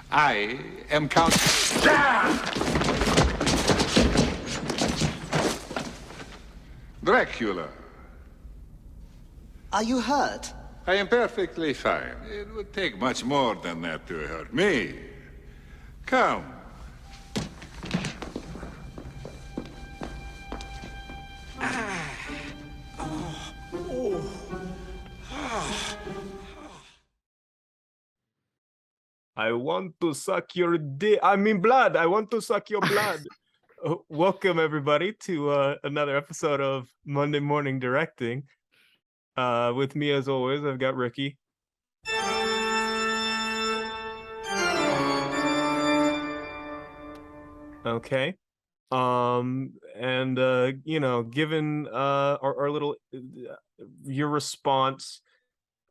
I am Count Dracula. Are you hurt? I am perfectly fine. It would take much more than that to hurt me. Come. I want to suck your dick. I mean, blood. I want to suck your blood. Welcome, everybody, to another episode of Monday Morning Directing. With me, as always, I've got Ricky. Okay. And given our little your response,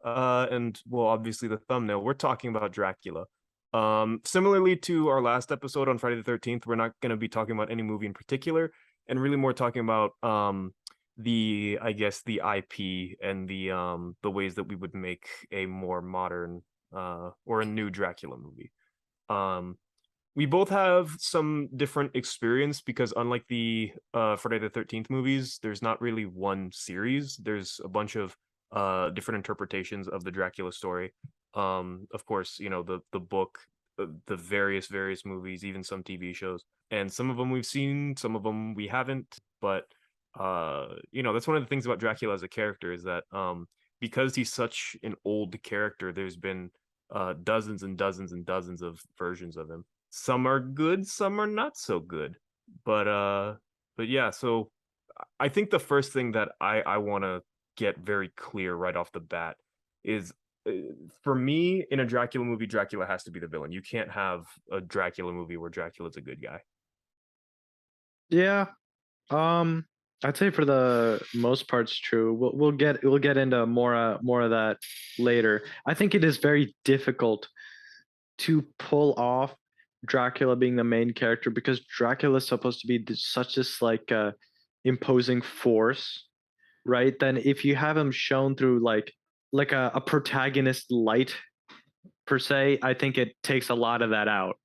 and well, obviously the thumbnail, we're talking about Dracula. Similarly to our last episode on Friday the 13th, we're not going to be talking about any movie in particular, and really more talking about the IP and the ways that we would make a more modern or a new Dracula movie. We both have some different experience because unlike the Friday the 13th movies, there's not really one series. There's a bunch of different interpretations of the Dracula story. Of course, you know, the book, the various movies, even some TV shows, and some of them we've seen, some of them we haven't. But that's one of the things about Dracula as a character is that because he's such an old character, there's been dozens and dozens and dozens of versions of him. Some are good, some are not so good. But yeah, so I think the first thing that I want to get very clear right off the bat is for me in a Dracula movie, Dracula has to be the villain. You can't have a Dracula movie where Dracula's a good guy. Yeah. I'd say for the most part it's true. We'll get into more of that later. I think it is very difficult to pull off Dracula being the main character because Dracula is supposed to be such this imposing force, right? Then if you have him shown through like a protagonist light per se, I think it takes a lot of that out.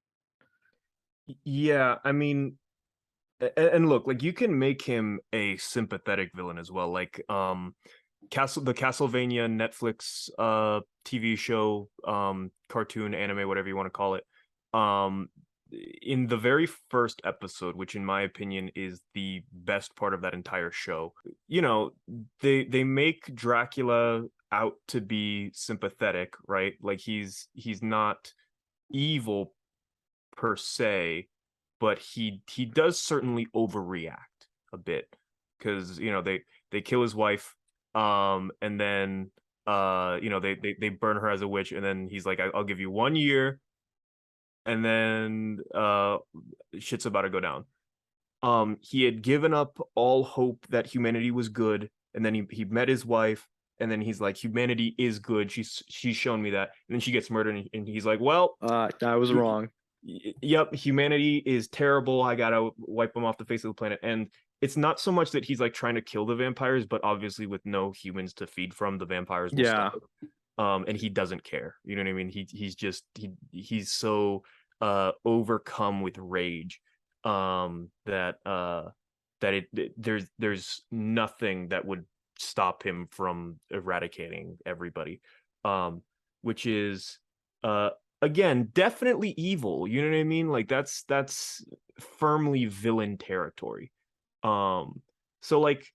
Yeah, I mean, and look, like you can make him a sympathetic villain as well. Like the Castlevania Netflix TV show, cartoon, anime, whatever you want to call it. In the very first episode, which in my opinion is the best part of that entire show, you know, they make Dracula out to be sympathetic, right? Like he's not evil per se, but he does certainly overreact a bit because you know they kill his wife, and then they burn her as a witch, and then he's like, I'll give you 1 year, and then shit's about to go down. He had given up all hope that humanity was good, and then he met his wife, and then he's like, humanity is good. She's shown me that, and then she gets murdered, and he's like, well, I was wrong. Yep, humanity is terrible. I gotta wipe them off the face of the planet. And it's not so much that he's like trying to kill the vampires, but obviously with no humans to feed from, the vampires will stop. And he doesn't care. You know what I mean? He's so overcome with rage that there's nothing that would stop him from eradicating everybody. Which is again, definitely evil. You know what I mean? Like that's firmly villain territory. So like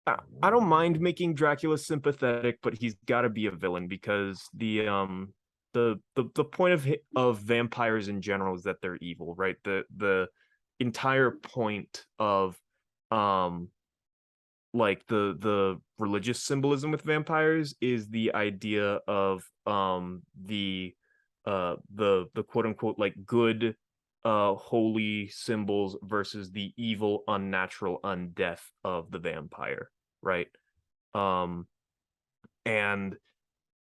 I don't mind making Dracula sympathetic, but he's got to be a villain because the point of vampires in general is that they're evil, right? The entire point of like the religious symbolism with vampires is the idea of the quote unquote like good holy symbols versus the evil unnatural undeath of the vampire, right? And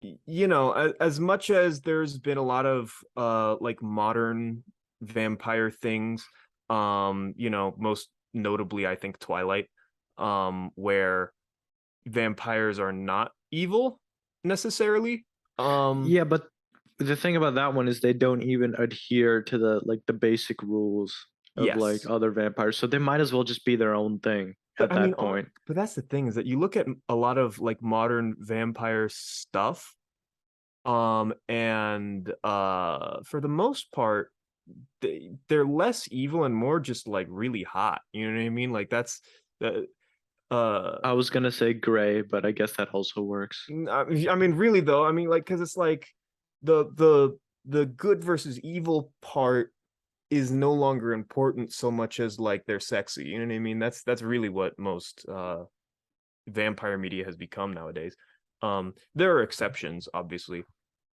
you know, as much as there's been a lot of like modern vampire things, most notably I think Twilight, where vampires are not evil necessarily. Yeah, but the thing about that one is they don't even adhere to the basic rules of like Yes. other vampires, so they might as well just be their own thing But at I mean, that point. but that's the thing is that you look at a lot of like modern vampire stuff, and for the most part, they're less evil and more just like really hot. You know what I mean? Like that's the I was gonna say gray, but I guess that also works. I mean, really though, I mean, like, because it's like the good versus evil part is no longer important so much as like they're sexy. You know what I mean? That's really what most vampire media has become nowadays. There are exceptions, obviously.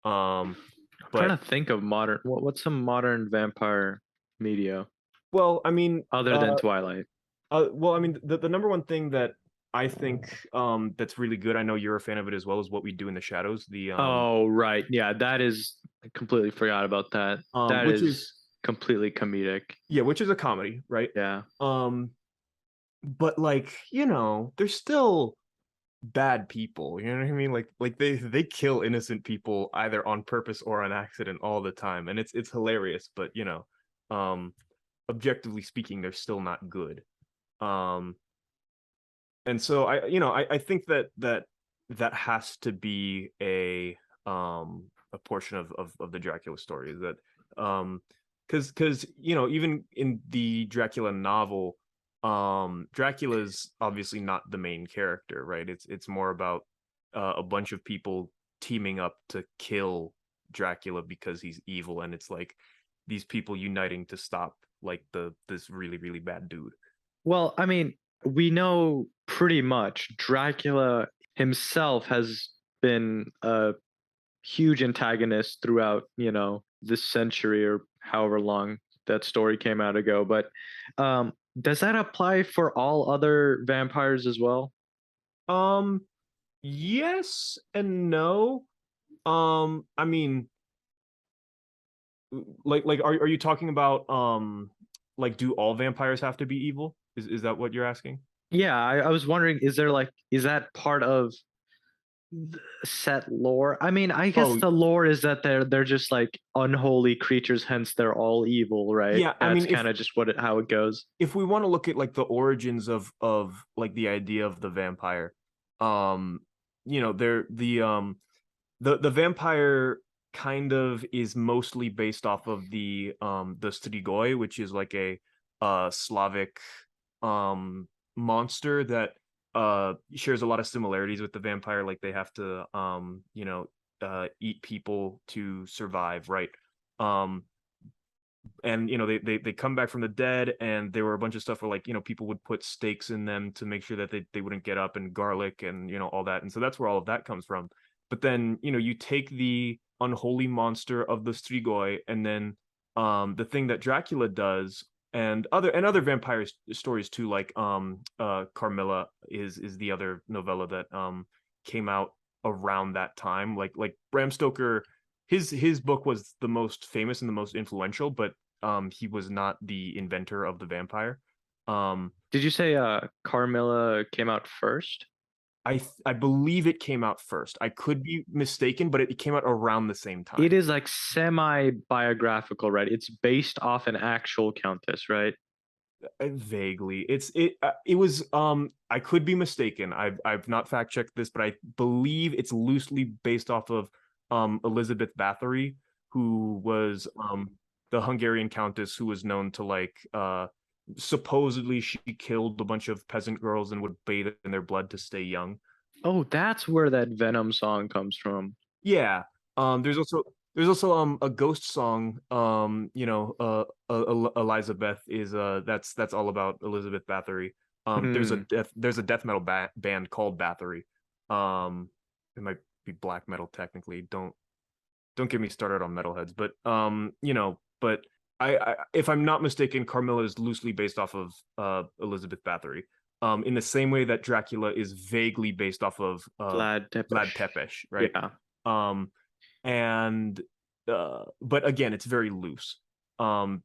Um, I'm but trying to think of modern. What's some modern vampire media well, I mean, other than Twilight? well, I mean, the number one thing that I think that's really good, I know you're a fan of it as well, is What We Do in the Shadows, the Oh, right. Yeah, that is. I completely forgot about that. That which is is completely comedic. yeah, which is a comedy, right? Yeah. Um, but like, you know, they're still bad people. You know what I mean? Like they kill innocent people either on purpose or on accident all the time, and it's hilarious. But you know, um, objectively speaking, they're still not good. Um, and so I think that has to be a portion of the Dracula story, is that because you know, even in the Dracula novel, Dracula's obviously not the main character, right? It's more about a bunch of people teaming up to kill Dracula because he's evil, and it's like these people uniting to stop like this really really bad dude. Well, I mean, we know pretty much Dracula himself has been a huge antagonist throughout, this century or however long that story came out ago. But does that apply for all other vampires as well? Um, yes and no. I mean, like are you talking about like do all vampires have to be evil? Is that what you're asking? Yeah, I was wondering, is that part of set lore? I mean, I guess Oh, the lore is that they're just like unholy creatures, hence they're all evil, right? yeah, I That's mean kind of just how it goes. if we want to look at like the origins of like the idea of the vampire, um you know, the vampire kind of is mostly based off of the strigoi, which is like a Slavic um monster that shares a lot of similarities with the vampire. Like they have to you know, eat people to survive, right? um and you know, they come back from the dead, and there were a bunch of stuff where, like, you know, people would put stakes in them to make sure that they wouldn't get up, and garlic and, you know, all that, and so that's where all of that comes from. But then, you know, you take the unholy monster of the strigoi, and then the thing that Dracula does, and other vampire stories too, like Carmilla is the other novella that came out around that time. Like Bram Stoker, his book was the most famous and the most influential, but he was not the inventor of the vampire. Um, Did you say Carmilla came out first? I believe it came out first. I could be mistaken, but it came out around the same It time. is like semi-biographical, right? It's based off an actual countess, right? Vaguely, it was I could be mistaken. I've not fact checked this, but I believe it's loosely based off of Elizabeth Bathory, who was the Hungarian countess who was known to like supposedly she killed a bunch of peasant girls and would bathe in their blood to stay young. Oh, that's where that Venom song comes from. Yeah. There's also a ghost song. You know, Elizabeth is that's all about Elizabeth Bathory. Hmm. There's a death metal band called Bathory. It might be black metal technically. Don't get me started on metalheads, but you know, but I if I'm not mistaken, Carmilla is loosely based off of Elizabeth Bathory. In the same way that Dracula is vaguely based off of Vlad Vlad Tepes. Tepes, right? Yeah. Um, and but again, it's very loose. Um,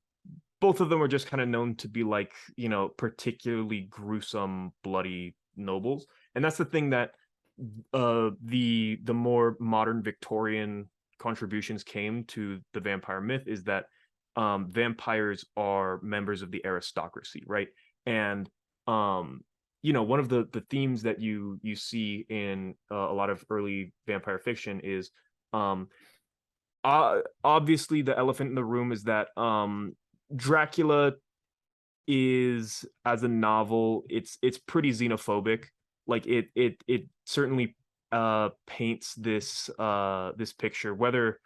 both of them are just kind of known to be like, you know, particularly gruesome, bloody nobles, and that's the thing that the more modern Victorian contributions came to the vampire myth is that vampires are members of the aristocracy, right? And one of the themes that you see in a lot of early vampire fiction is obviously the elephant in the room is that Dracula is, as a novel, it's pretty xenophobic. Like it certainly paints this this picture, whether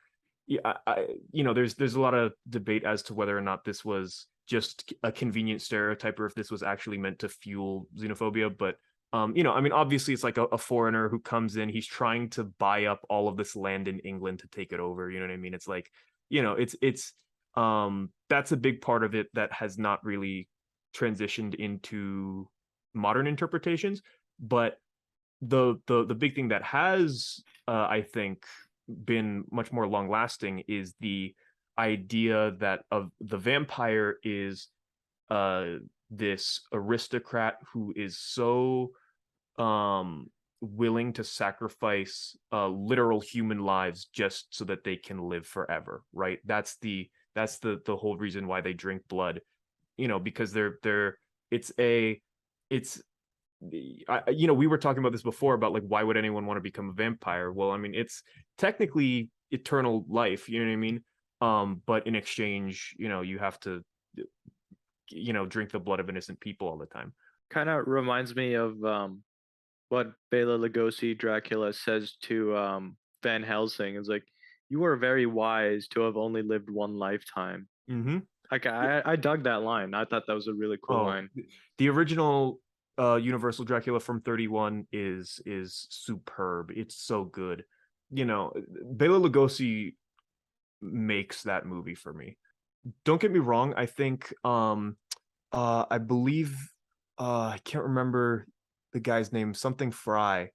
there's a lot of debate as to whether or not this was just a convenient stereotype or if this was actually meant to fuel xenophobia. But I mean, obviously it's like a foreigner who comes in, he's trying to buy up all of this land in England to take it over. You know what I mean? It's like, it's that's a big part of it that has not really transitioned into modern interpretations. But the big thing that has I think been much more long lasting is the idea that of the vampire is this aristocrat who is so willing to sacrifice literal human lives just so that they can live forever, right? That's the whole reason why they drink blood, because it's we were talking about this before about like why would anyone want to become a vampire? Well, I mean, it's technically eternal life, you know what I mean? But in exchange, you have to drink the blood of innocent people all the time. Kind of reminds me of what Bela Lugosi Dracula says to Van Helsing. It's like, you are very wise to have only lived one lifetime. Mm-hmm. Like I dug that line. I thought that was a really cool line. The original Universal Dracula from 31 is superb. It's so good. Bela Lugosi makes that movie for me. Don't get me wrong, I think I believe I can't remember the guy's name, something Fry.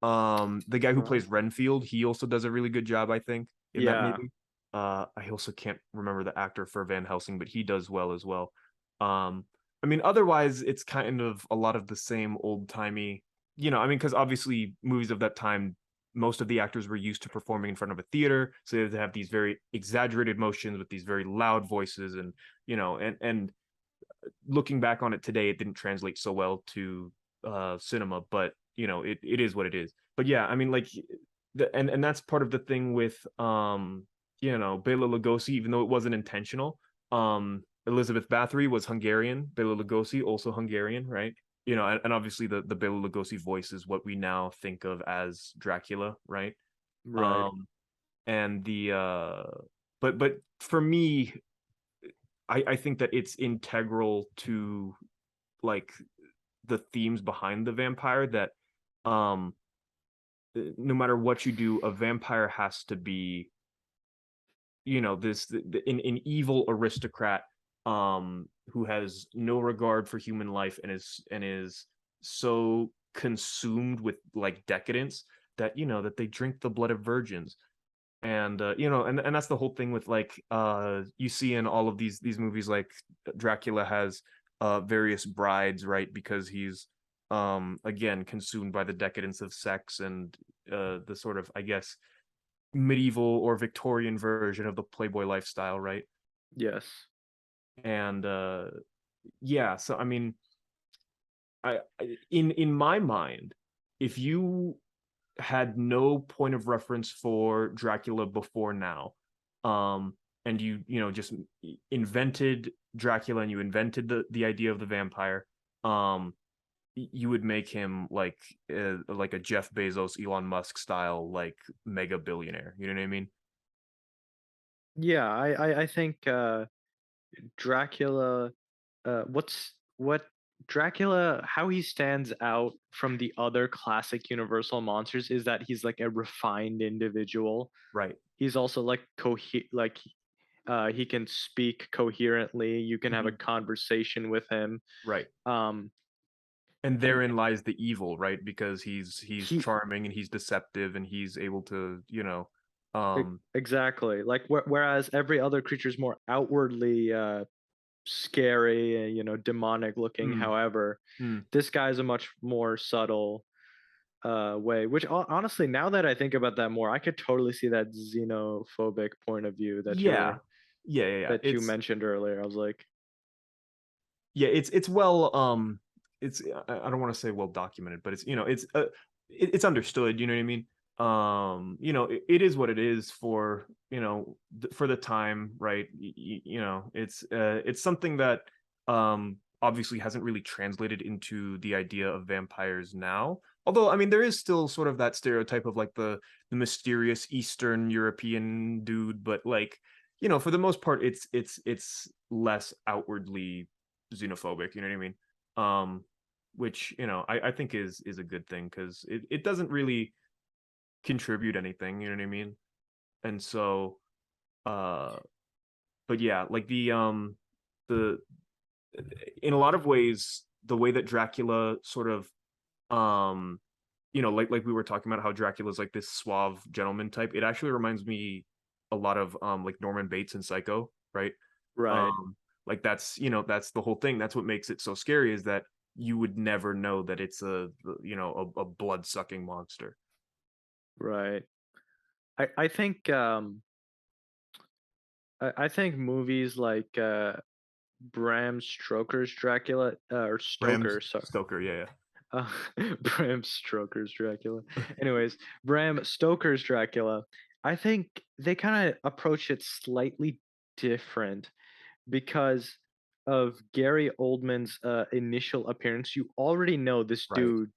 The guy who plays Renfield, he also does a really good job, I think, in that movie. I also can't remember the actor for Van Helsing, but he does well as well. I mean, otherwise, it's kind of a lot of the same old-timey, I mean, because obviously movies of that time, most of the actors were used to performing in front of a theater, so they had to have these very exaggerated motions with these very loud voices, and and looking back on it today, it didn't translate so well to cinema, but it is what it is. But yeah, I mean, like and that's part of the thing with Bela Lugosi, even though it wasn't intentional. Elizabeth Bathory was Hungarian, Bela Lugosi also Hungarian, right? And obviously the Bela Lugosi voice is what we now think of as Dracula, right? Right. And but for me, I think that it's integral to like the themes behind the vampire, that no matter what you do, a vampire has to be an evil aristocrat who has no regard for human life and is so consumed with like decadence that that they drink the blood of virgins. And and that's the whole thing with like you see in all of these movies, like Dracula has various brides, right? Because he's again consumed by the decadence of sex and the sort of, I guess, medieval or Victorian version of the Playboy lifestyle, right? Yes. And yeah, so I mean, in my mind, if you had no point of reference for Dracula before now, and you just invented Dracula and you invented the idea of the vampire, you would make him like a Jeff Bezos, Elon Musk style like mega billionaire. You know what I mean? Yeah, I think Dracula, what Dracula, how he stands out from the other classic Universal monsters is that he's like a refined individual. Right. He's also like he can speak coherently. You can have a conversation with him. Right. Um, And and therein lies the evil, right? Because he's he charming and he's deceptive and he's able to, exactly like whereas every other creature is more outwardly scary, demonic looking. mm, However, mm, this guy's a much more subtle. way, which honestly, now that I think about that more, I could totally see that xenophobic point of view that Yeah, you mentioned earlier. I was like, it's well it's I don't want to say well documented, but it's it's understood, you know what I mean? It is what it is for, for the time, right? It's something that obviously hasn't really translated into the idea of vampires now. Although, I mean, there is still sort of that stereotype of like the mysterious Eastern European dude, but like, for the most part, it's less outwardly xenophobic, you know what I mean? Which, I think is a good thing, because it doesn't really contribute anything, you know what I mean? And so uh but yeah, like the in a lot of ways, the way that Dracula sort of um like we were talking about how Dracula's like this suave gentleman type, it actually reminds me a lot of like Norman Bates in Psycho, right? right, Like that's the whole thing. That's what makes it so scary, is that you would never know that it's a blood-sucking monster. right. I think I think movies like Bram Stoker's Dracula, or Bram Stoker, sorry. Stoker, yeah. Uh, Bram Stoker's Dracula. Anyways, Bram Stoker's Dracula. I think they kind of approach it slightly different because of Gary Oldman's initial appearance. You already know this Right. dude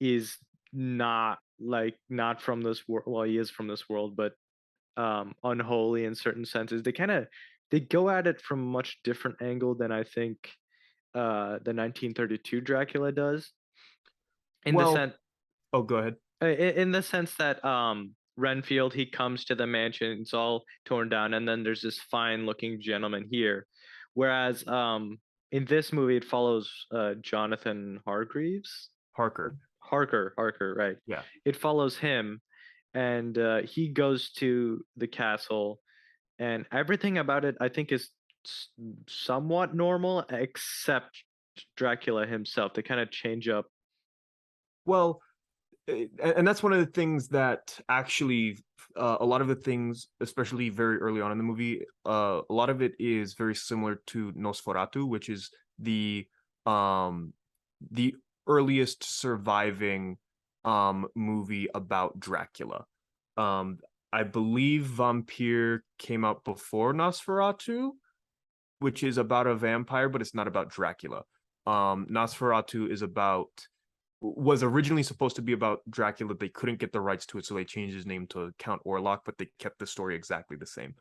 is not from this world. Well, he is from this world, but unholy in certain senses. They go at it from a much different angle than I think the 1932 Dracula does. In the Well, sense oh, go ahead. in the sense that Renfield, he comes to the mansion, it's all torn down, and then there's this fine looking gentleman here. Whereas in this movie it follows Jonathan Hargreaves. Harker. Harker, right. Yeah. It follows him, and he goes to the castle, and everything about it I think is somewhat normal except Dracula himself. They kind of change up. Well, and that's one of the things that actually a lot of the things, especially very early on in the movie, a lot of it is very similar to Nosferatu, which is um the earliest surviving movie about Dracula. um I believe Vampire came out before Nosferatu, which is about a vampire, but it's not about Dracula. Nosferatu was originally supposed to be about Dracula. They couldn't get the rights to it, so they changed his name to Count Orlok, but they kept the story exactly the same.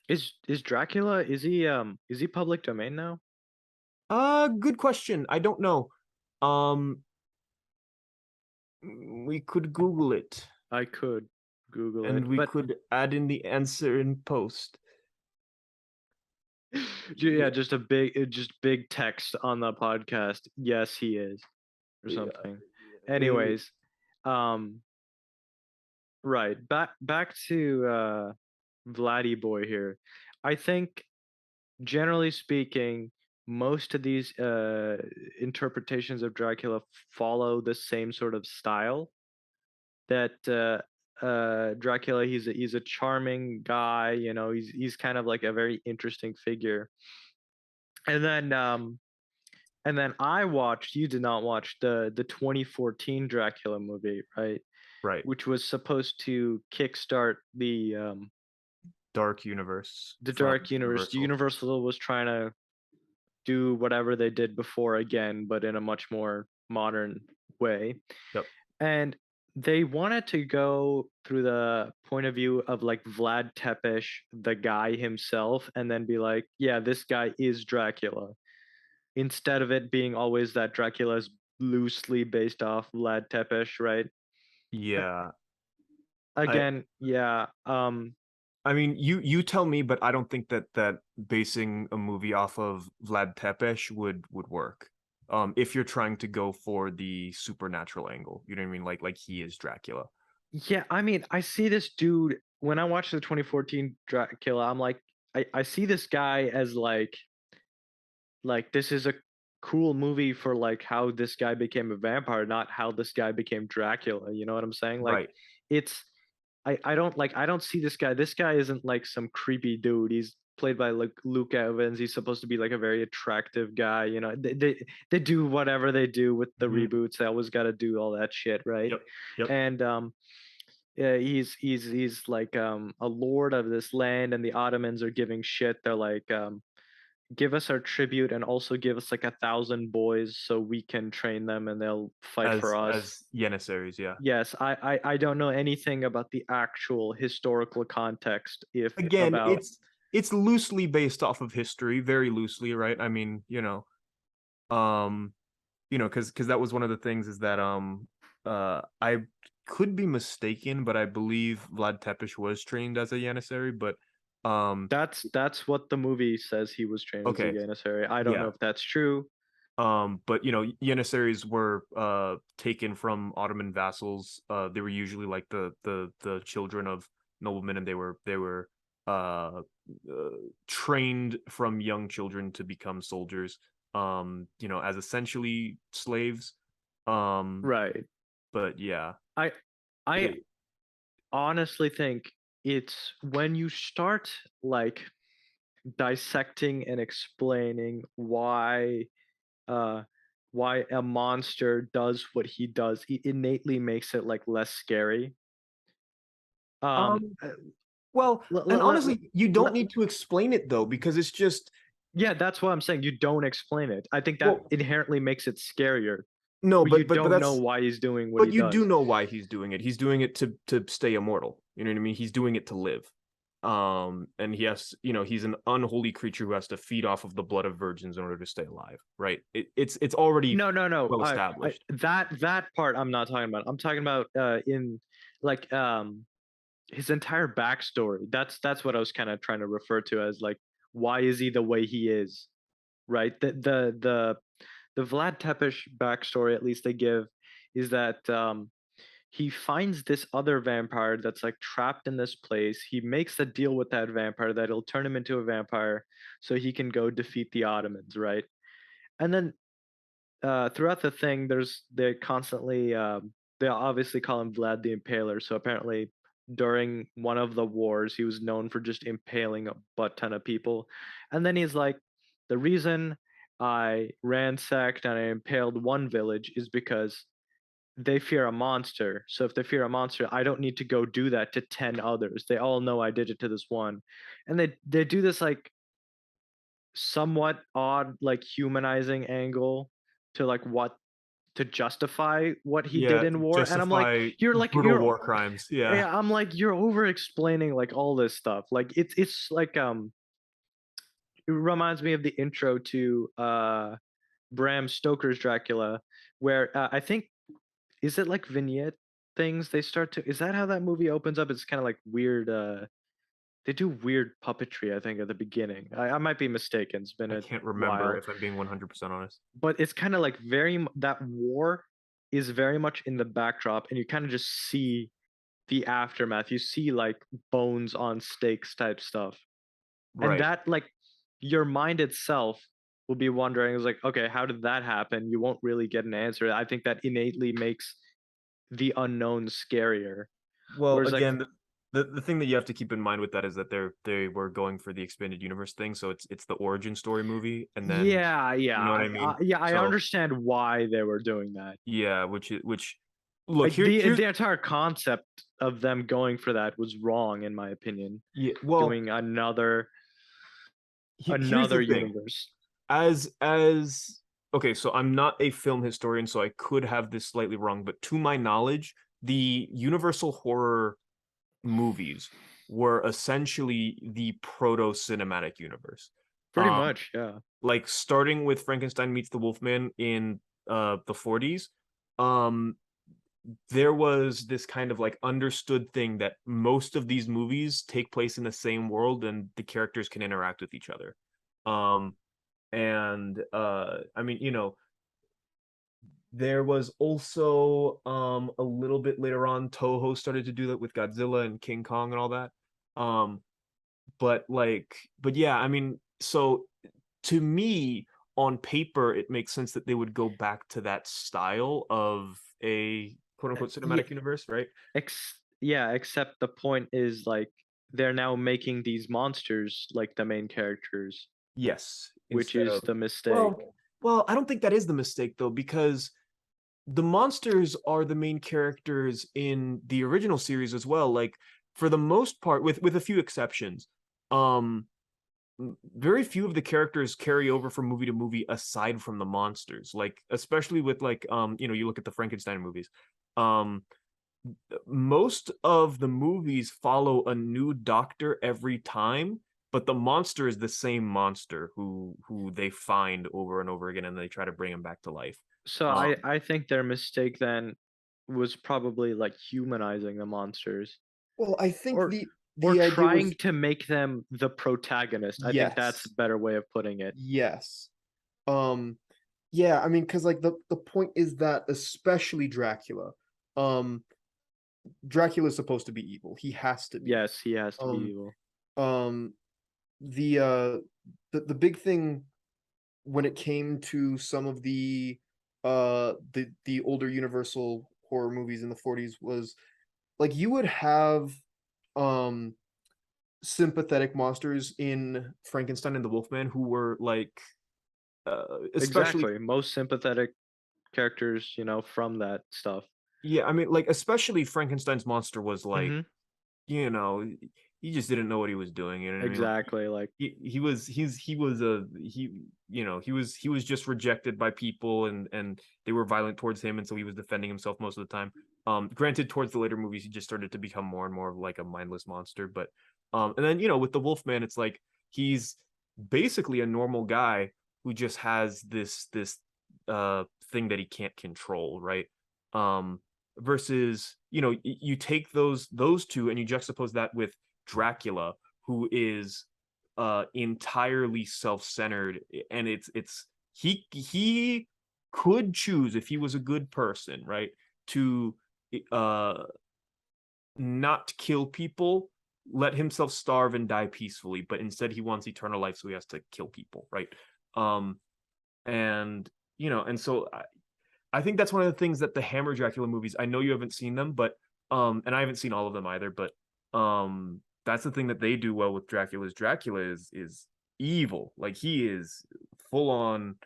Is Dracula, is he public domain now? Good question. I don't know. We could Google it, I could Google and it, we but could add in the answer in post. yeah, just big text on the podcast. Yes, he is, or Yeah. something. Anyways, um, right, back to Vladdy boy here. I think generally speaking, most of these interpretations of Dracula follow the same sort of style. That Dracula, he's a charming guy, he's kind of like a very interesting figure. And then I watched, you did not watch the 2014 Dracula movie, right? Right. Which was supposed to kickstart Dark universe the from Dark Universe. Universal. Universal was trying to do whatever they did before again, but in a much more modern way. Yep. And they wanted to go through the point of view of like Vlad Tepes, the guy himself, and then be like, yeah, this guy is Dracula. Instead of it being always that Dracula is loosely based off Vlad Tepes, right? Yeah. I Again, yeah. I mean, you tell me, but I don't think that basing a movie off of Vlad Tepes would work. If you're trying to go for the supernatural angle, you know what I mean? Like he is Dracula. Yeah, I mean, I see this dude when I watched the 2014 Dracula, I'm like, I see this guy as like this is a cool movie for like how this guy became a vampire, not how this guy became Dracula. You know what I'm saying? Like, Right. it's I don't see this guy. This guy isn't like some creepy dude. He's played by like Luke Evans. He's supposed to be like a very attractive guy. You know, they do whatever they do with the Mhm. reboots. They always got to do all that shit, right? Yep. Yep. And yeah, he's like a lord of this land, and the Ottomans are giving shit. They're like, give us our tribute and also give us like 1,000 boys so we can train them and they'll fight for us. As Janissaries, yeah. Yes, I don't know anything about the actual historical context if Again, about it's loosely based off of history, very loosely, right? I mean, because that was one of the things is that I could be mistaken, but I believe Vlad Tepes was trained as a Janissary, but that's what the movie says he was trained as a okay, Janissary. I don't know yeah. if that's true. But Janissaries were taken from Ottoman vassals. They were usually like the children of noblemen, and they were uh, trained from young children to become soldiers. As essentially slaves. Right. But yeah, I I it, honestly think it's when you start like dissecting and explaining uh why a monster does what he does, it innately makes it like less scary. Um um, uh, well, l- and l- l- honestly, you don't l- need to explain it though, because it's just yeah, that's what I'm saying. You don't explain it. I think that well, inherently makes it scarier, no, but you but don't know that's why he's doing what he but you do does. know why he's doing it. He's doing it to stay immortal. You know what I mean? He's doing it to live. And he's an unholy creature who has to feed off of the blood of virgins in order to stay alive, right? It's already No, no, no. well established. That part I'm not talking about. I'm talking about in like his entire backstory. That's what I was kind of trying to refer to as like why is he the way he is, right? The Vlad Tepes backstory, at least they give, is that he finds this other vampire that's like trapped in this place. He makes a deal with that vampire that he'll turn him into a vampire so he can go defeat the Ottomans, right? And then throughout the thing, they constantly they obviously call him Vlad the Impaler. So apparently, during one of the wars, he was known for just impaling a butt ton of people. And then he's like, the reason I ransacked and I impaled one village is because they fear a monster. So if they fear a monster, I don't need to go do that to 10 others. They all know I did it to this one. And they do this like somewhat odd like humanizing angle to like what to justify what he did Yeah, in war, and I'm justify like brutal you're war crimes. Yeah. yeah, I'm like you're over explaining like all this stuff. Like it's like it reminds me of the intro to Bram Stoker's Dracula, where I think is it like vignette things they start to, is that how that movie opens up? It's kind of like weird they do weird puppetry, I think, at the beginning. I might be mistaken. It's been I a can't remember while, if I'm being 100% honest. but it's kind of like that war is very much in the backdrop, and you kind of just see the aftermath. You see like bones on stakes type stuff, and Right. that like your mind itself will be wondering, is like, okay, how did that happen? You won't really get an answer. I think that innately makes the unknown scarier. Well, Whereas like again, the thing that you have to keep in mind with that is that they were going for the expanded universe thing, so it's the origin story movie, and then yeah, you know what I mean. yeah, I So understand why they were doing that. yeah, which look Like here's the entire concept of them going for that was wrong, in my opinion. yeah. Well, Doing here's another the thing. universe. As okay, so I'm not a film historian, so I could have this slightly wrong, but to my knowledge, the Universal horror movies were essentially the proto cinematic universe. Pretty Um, much, yeah. like starting with Frankenstein meets the Wolfman in the 40s, um, there was this kind of like understood thing that most of these movies take place in the same world and the characters can interact with each other. And I mean, there was also a little bit later on Toho started to do that with Godzilla and King Kong and all that. Um but yeah, I mean, so to me, on paper it makes sense that they would go back to that style of a quote unquote cinematic universe, right? Except the point is like they're now making these monsters like the main characters, Yes, which instead is of the mistake. well, I don't think that is the mistake though, because the monsters are the main characters in the original series as well. Like for the most part, with a few exceptions, um, very few of the characters carry over from movie to movie aside from the monsters. Like especially with like you look at the Frankenstein movies. Um, most of the movies follow a new doctor every time, but the monster is the same monster who they find over and over again, and they try to bring him back to life. So I think their mistake then was probably like humanizing the monsters, Well, I think or the idea trying was to make them the protagonist. I think that's a yes, better way of putting it. yes, yeah. I mean, because like the point is that especially Dracula, um, Dracula is supposed to be evil. He has to be. Yes, he has to be Um, evil. um, the the big thing when it came to some of the older Universal horror movies in the 40s was like you would have um sympathetic monsters in Frankenstein and the Wolfman who were like especially Exactly. Most sympathetic characters, from that stuff. yeah, I mean like especially Frankenstein's monster was like, Hmm. you know, he just didn't know what he was doing, you know what I mean? Like Exactly. Like he was a he was just rejected by people and they were violent towards him, and so he was defending himself most of the time. Granted, towards the later movies he just started to become more and more of like a mindless monster, but and then with the Wolfman it's like he's basically a normal guy who just has this thing that he can't control, right? Versus you take those two and you juxtapose that with Dracula, who is entirely self-centered, and it's he could choose if he was a good person, right, to uh not kill people, let himself starve and die peacefully, but instead he wants eternal life, so he has to kill people, right? um and and so I think that's one of the things that the Hammer Dracula movies, I know you haven't seen them, but and I haven't seen all of them either, but that's the thing that they do well with Dracula is Dracula is evil. Like he is full on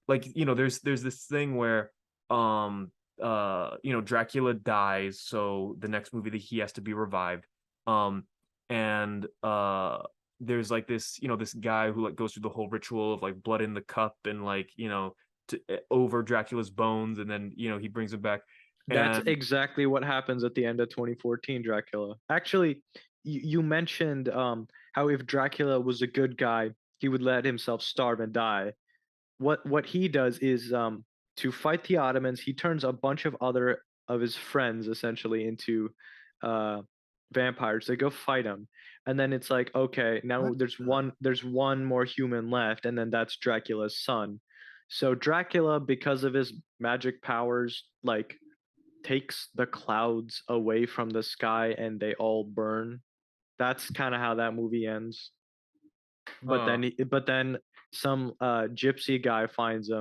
like there's this thing where Dracula dies, so the next movie that he has to be revived. And there's like this guy who like goes through the whole ritual of like blood in the cup and like over Dracula's bones, and then he brings him back. that's And exactly what happens at the end of 2014 Dracula. Actually, you mentioned how if Dracula was a good guy, he would let himself starve and die. What he does is to fight the Ottomans, he turns a bunch of other of his friends essentially into uh vampires. They go fight him. And then it's like, okay, now what? there's one more human left, and then that's Dracula's son. So Dracula, because of his magic powers, like takes the clouds away from the sky and they all burn. That's kind of how that movie ends. But Huh. then some gypsy guy finds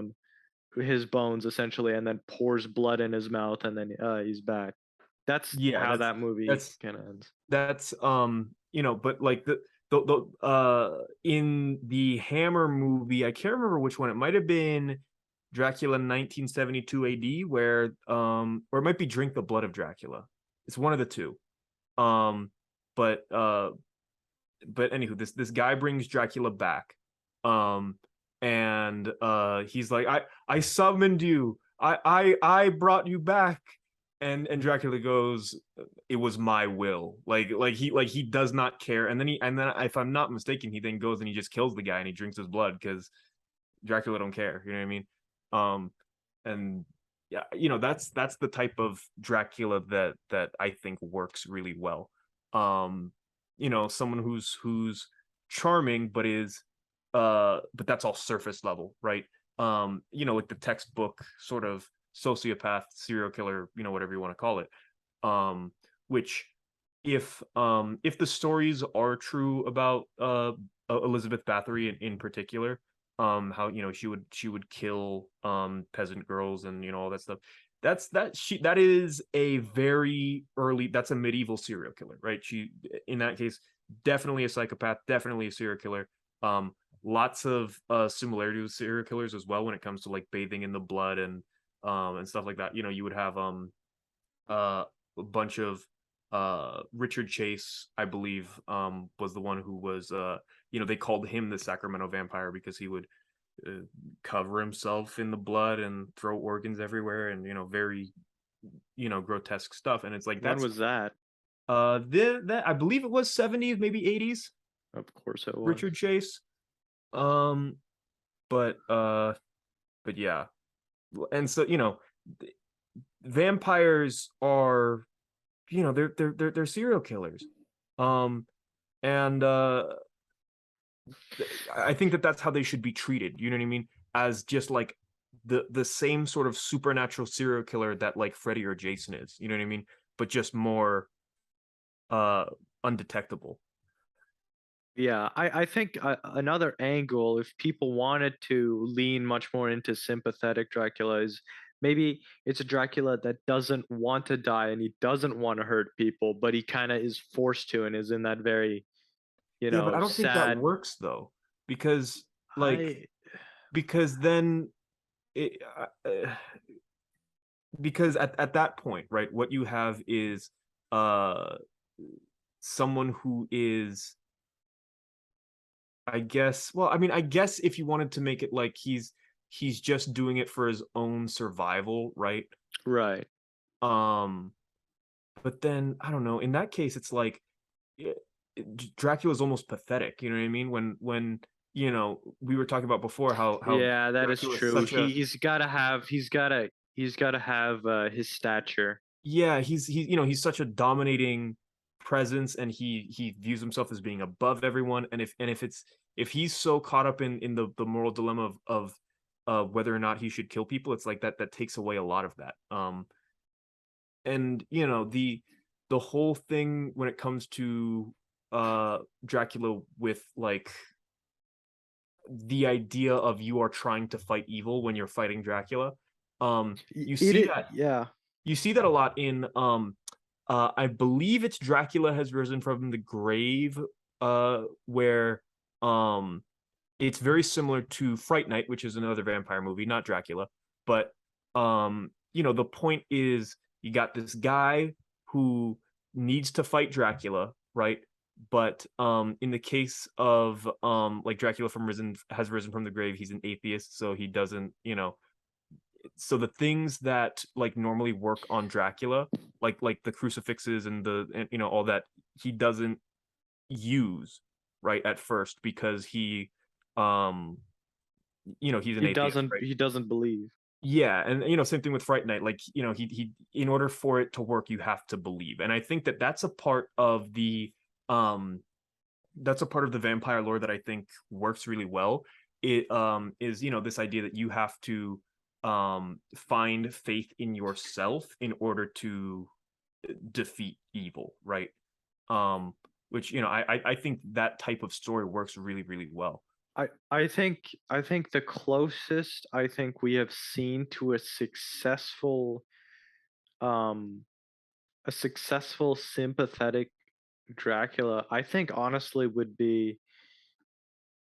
his bones essentially, and then pours blood in his mouth, and then he's back. That's Yeah, how that's that movie that's kind of ends. that's but like the in the Hammer movie, I can't remember which one. It might have been Dracula 1972 AD, where or it might be Drink the Blood of Dracula. It's one of the two. Um, but anywho, this guy brings Dracula back. Um, and he's like, I summoned you. I brought you back. And Dracula goes, it was my will. Like he does not care. And then if I'm not mistaken, he then goes and he just kills the guy and he drinks his blood because Dracula don't care. You know what I mean? Um, and yeah, that's the type of Dracula that I think works really well. Um, someone who's charming but that's all surface level, right? Like the textbook sort of sociopath, serial killer, whatever you want to call it. Which if the stories are true about Elizabeth Bathory in particular, how she would kill peasant girls and all that stuff. That is a very early, that's a medieval serial killer, right? She, in that case, definitely a psychopath, definitely a serial killer. Lots of similarity with serial killers as well when it comes to like bathing in the blood and stuff like that. You would have a bunch of Richard Chase, I believe, was the one who was they called him the Sacramento Vampire because he would cover himself in the blood and throw organs everywhere and very grotesque stuff. And it's like, When that's was that? that I believe it was 70s, maybe 80s. Of course it was. Richard Chase. But yeah. And so vampires are they're serial killers. And I think that's how they should be treated. You know what I mean? As just like the same sort of supernatural serial killer that like Freddy or Jason is. You know what I mean? But just more undetectable. Yeah, I think another angle, if people wanted to lean much more into sympathetic Dracula, is maybe it's a Dracula that doesn't want to die and he doesn't want to hurt people, but he kind of is forced to and is in that very, Yeah, but I don't think that sad. works though, because I because then it, because at that point, right, what you have is someone who is, I guess, well, I mean, I guess if you wanted to make it like he's just doing it for his own survival, right? right. But then I don't know. In that case, it's like Dracula's almost pathetic. You know what I mean? When we were talking about before how Yeah, that is Dracula's true. such a, He's gotta have his stature. yeah, he's such a dominating presence, and he views himself as being above everyone. And if he's so caught up in the moral dilemma of whether or not he should kill people, it's like that takes away a lot of that. And the whole thing when it comes to Dracula with like the idea of you are trying to fight evil when you're fighting Dracula. You see that Yeah. you see that a lot in I believe it's Dracula Has Risen from the Grave, where it's very similar to Fright Night, which is another vampire movie, not Dracula. But the point is you got this guy who needs to fight Dracula, right? But in the case of like Dracula Has Risen from the Grave, he's an atheist, so he doesn't, so the things that like normally work on Dracula, like the crucifixes and all that, he doesn't use right at first because he's an atheist, right? He doesn't believe. Yeah, and same thing with Fright Night. Like he in order for it to work, you have to believe, and I think that's a part of the vampire lore that I think works really well. It is this idea that you have to find faith in yourself in order to defeat evil, right? Which I think that type of story works really, really well. I think the closest I think we have seen to um a successful sympathetic Dracula, I think honestly would be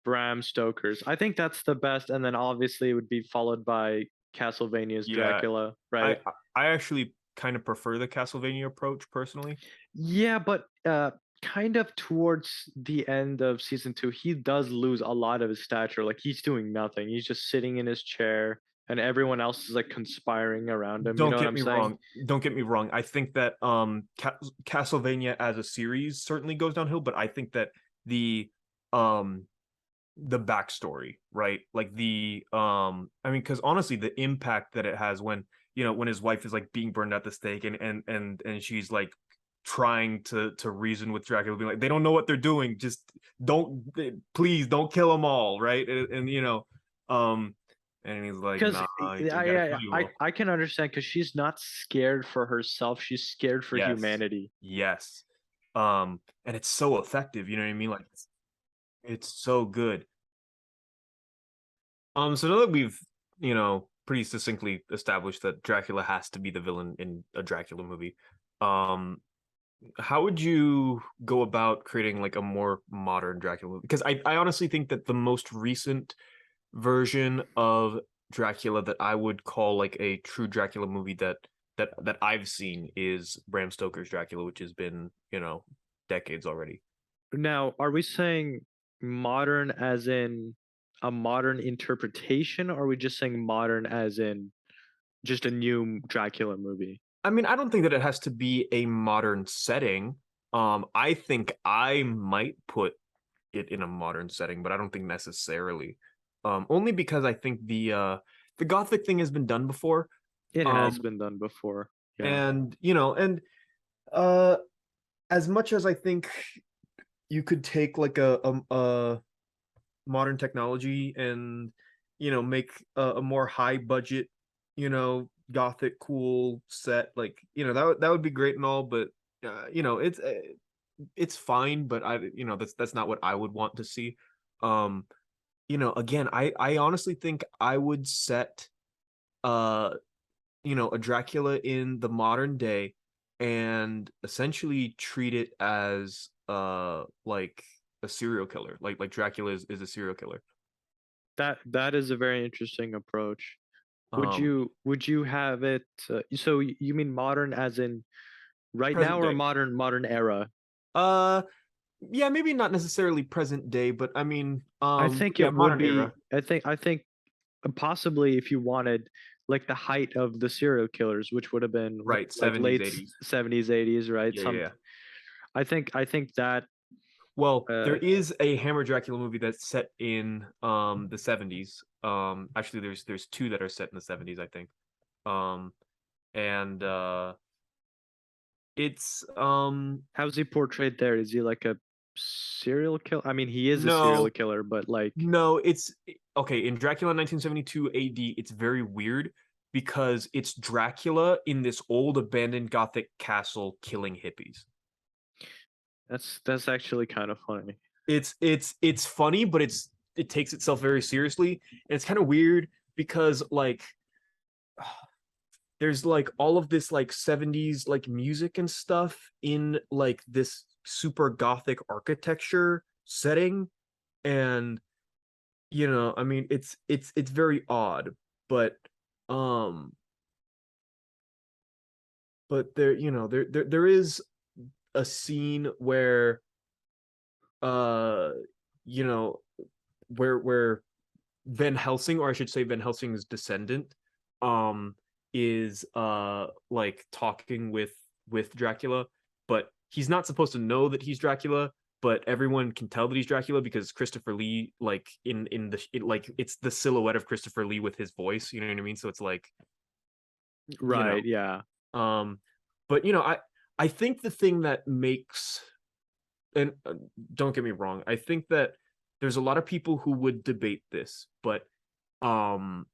Bram Stoker's. I think that's the best, and then obviously it would be followed by Castlevania's Yeah, Dracula, I right? I actually kind of prefer the Castlevania approach personally. Yeah, but kind of towards the end of season 2, he does lose a lot of his stature. Like he's doing nothing. He's just sitting in his chair and everyone else is like conspiring around him. You know Don't what get I'm me saying? wrong. Don't get me wrong. I think that Castlevania as a series certainly goes downhill, but I think that um the backstory, right? Like I mean, because honestly, the impact that it has when when his wife is like being burned at the stake and she's like trying to reason with Dracula, being like, they don't know what they're doing, just please don't kill them all, right? Um and he's like, Because nah, you gotta kill you all. I can understand because she's not scared for herself. She's scared for Yes, humanity. yes. And it's so effective, you know what I mean? Like it's so good. So now that we've, pretty succinctly established that Dracula has to be the villain in a Dracula movie, um, how would you go about creating like a more modern Dracula movie? Because I honestly think that the most recent version of Dracula that I would call like a true Dracula movie that I've seen is Bram Stoker's Dracula, which has been, decades already. Now, are we saying modern as in a modern interpretation, or are we just saying modern as in just a new Dracula movie? I mean, I don't think that it has to be a modern setting. I think I might put it in a modern setting, but I don't think necessarily. Only because I think the gothic thing has been done before. It has Um, been done before. Yeah. and uh, as much as I think you could take like a modern technology and make a more high budget, gothic cool set, like that would be great and all, but it's fine, but that's not what I would want to see. um Again, I honestly think I would set uh a Dracula in the modern day and essentially treat it as like a serial killer, like Dracula is a serial killer. That is a very interesting approach. um Would you have it so you mean modern as in right now Present or day. modern era? uh yeah, maybe not necessarily present day, but I mean, I think yeah, it would modern be era. I think possibly if you wanted like the height of the serial killers, which would have been what, Right, like 70s, late 80s. 70s, 80s, right? Yeah, yeah, Some yeah. I think that Well, there uh is a Hammer Dracula movie that's set in the 70s. Actually, there's two that are set in the 70s, I think. Um and it's how's he portrayed there? Is he like a serial killer? I mean, he is a serial no, killer, but like no, it's okay. In Dracula 1972 AD, it's very weird because it's Dracula in this old abandoned Gothic castle killing hippies. that's actually kind of funny. It's funny, but it takes itself very seriously. And it's kind of weird because like there's like all of this like 70s like music and stuff in like this super gothic architecture setting. And I mean, it's very odd, but um there there is a scene where uh you know where Van Helsing, or I should say Van Helsing's descendant, um is like talking with Dracula, but he's not supposed to know that he's Dracula, but everyone can tell that he's Dracula because Christopher Lee, like like it's the silhouette of Christopher Lee with his voice, you know what I mean? So it's like, you know Right, yeah. um but I think the thing that makes, and don't get me wrong, I think that there's a lot of people who would debate this, but um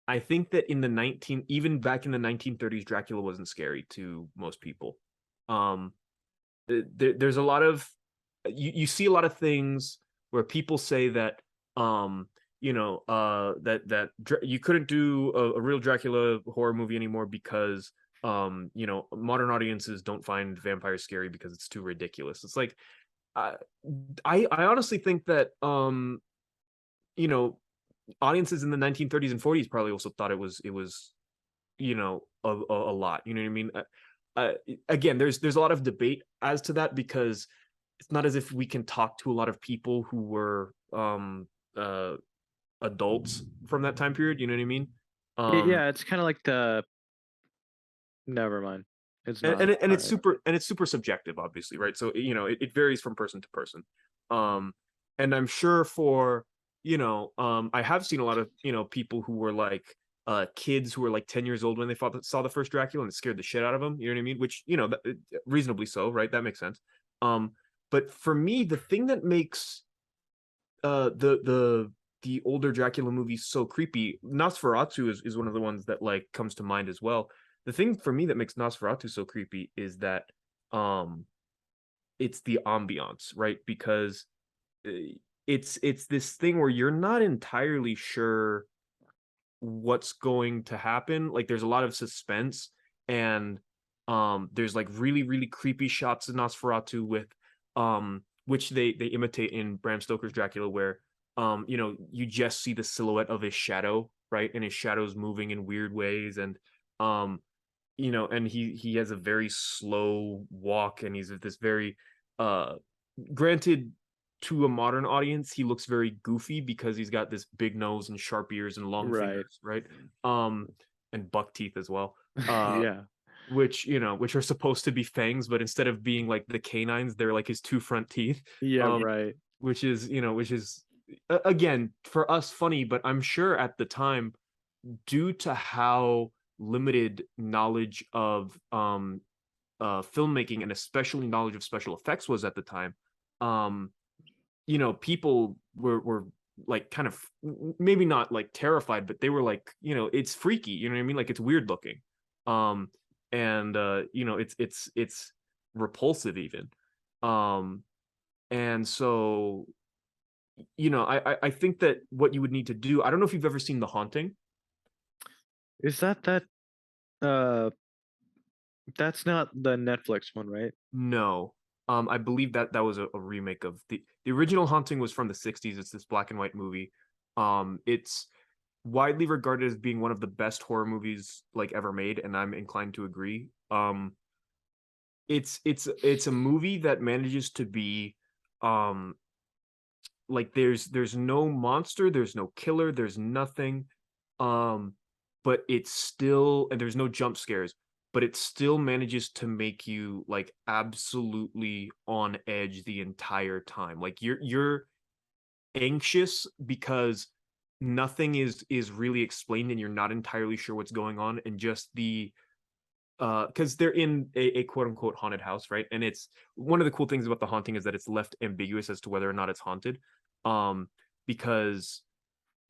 I think that even back in the 1930s, Dracula wasn't scary to most people. Um, there's a lot of, you see a lot of things where people say that you couldn't do a real Dracula horror movie anymore because modern audiences don't find vampires scary because it's too ridiculous. It's like, I I honestly think that you know audiences in the 1930s and 40s probably also thought it was a lot, you know what I mean? Again, there's a lot of debate as to that because it's not as if we can talk to a lot of people who were uh adults from that time period, you know what I mean? um Yeah, it's kind of like the never mind. It's and not. and, and All it's right. super subjective, obviously, right? So it varies from person to person. um and I'm sure for I have seen a lot of people who were like kids who were like 10 years old when they saw the first Dracula, and it scared the shit out of them, you know what I mean? Which reasonably so, right? That makes sense. um but for me, the thing that makes the older Dracula movies so creepy, Nosferatu is one of the ones that like comes to mind as well. The thing for me that makes Nosferatu so creepy is that um it's the ambiance, right? Because it's this thing where you're not entirely sure what's going to happen. Like there's a lot of suspense, and there's like really really creepy shots of Nosferatu with which they imitate in Bram Stoker's Dracula, where you know, you just see the silhouette of his shadow, right? And his shadow's moving in weird ways, and um you know, and he has a very slow walk, and he's this very uh granted, to a modern audience he looks very goofy because he's got this big nose and sharp ears and long Right. fingers, right? um and buck teeth as well, uh Yeah. which, you know, which are supposed to be fangs, but instead of being like the canines, they're like his two front teeth. Yeah. um Right. which is, you know, which is again for us funny, but I'm sure at the time, due to how limited knowledge of filmmaking, and especially knowledge of special effects was at the time, um you know, people were like kind of maybe not like terrified, but they were like, you know, it's freaky, you know what I mean, like it's weird looking, um and you know, it's repulsive even, um and so, you know, I think that what you would need to do, I don't know if you've ever seen The Haunting. Is that uh that's not the Netflix one, right? No. I believe that that was a remake of the original Haunting was from the 60s. It's this black and white movie. It's widely regarded as being one of the best horror movies like ever made, and I'm inclined to agree. It's a movie that manages to be um like there's no monster, there's no killer, there's nothing. Um, but it's still, and there's no jump scares, but it still manages to make you like absolutely on edge the entire time. Like you're anxious because nothing is really explained, and you're not entirely sure what's going on, and just the because they're in a quote unquote haunted house, right? And it's one of the cool things about The Haunting is that it's left ambiguous as to whether or not it's haunted. Um, because,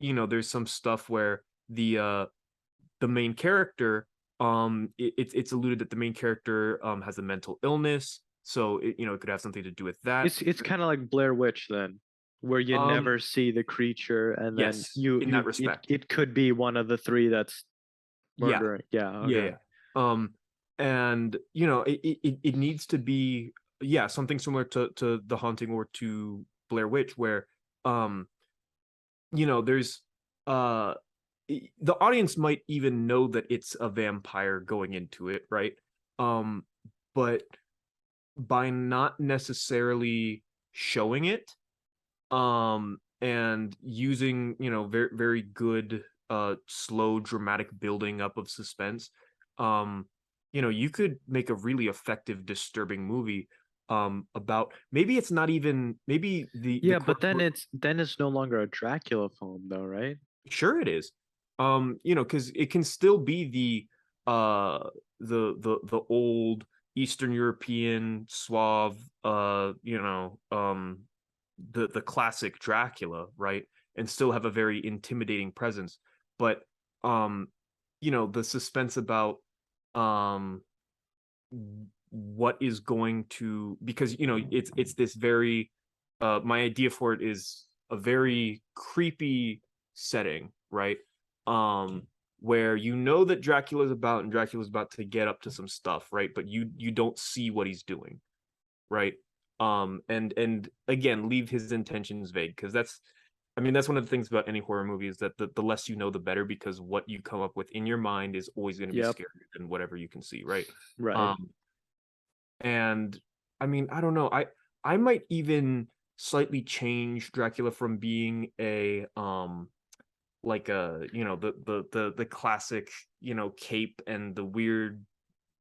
you know, there's some stuff where the main character, it's alluded that the main character has a mental illness, so it, you know, it could have something to do with that. It's kind of like Blair Witch then, where you Um, never see the creature, and then yes, in that respect. it could be one of the three that's Yeah, murdering. Yeah. yeah, Okay. yeah. And you know, it needs to be, yeah, something similar to The Haunting or to Blair Witch, where um you know, there's uh the audience might even know that it's a vampire going into it, right? um but by not necessarily showing it, and using, you know, very very good slow dramatic building up of suspense, um you know, you could make a really effective disturbing movie about, maybe it's not even, maybe the Yeah, but quote unquote, then it's no longer a Dracula film, though, right? sure it is, you know, because it can still be the old Eastern European suave, you know, the classic Dracula, right? And still have a very intimidating presence. But um, you know, the suspense about um what is going to, because, you know, it's this very my idea for it is a very creepy setting, right? Um where you know that Dracula's about, and Dracula's about to get up to some stuff, right? But you don't see what he's doing, right? And again, leave his intentions vague, because that's, I mean, that's one of the things about any horror movie, is that the less you know the better, because what you come up with in your mind is always going to be Yep. scarier than whatever you can see, right? Right. um and I mean, I don't know, I might even slightly change Dracula from being a like a, you know, the classic, you know, cape and the weird,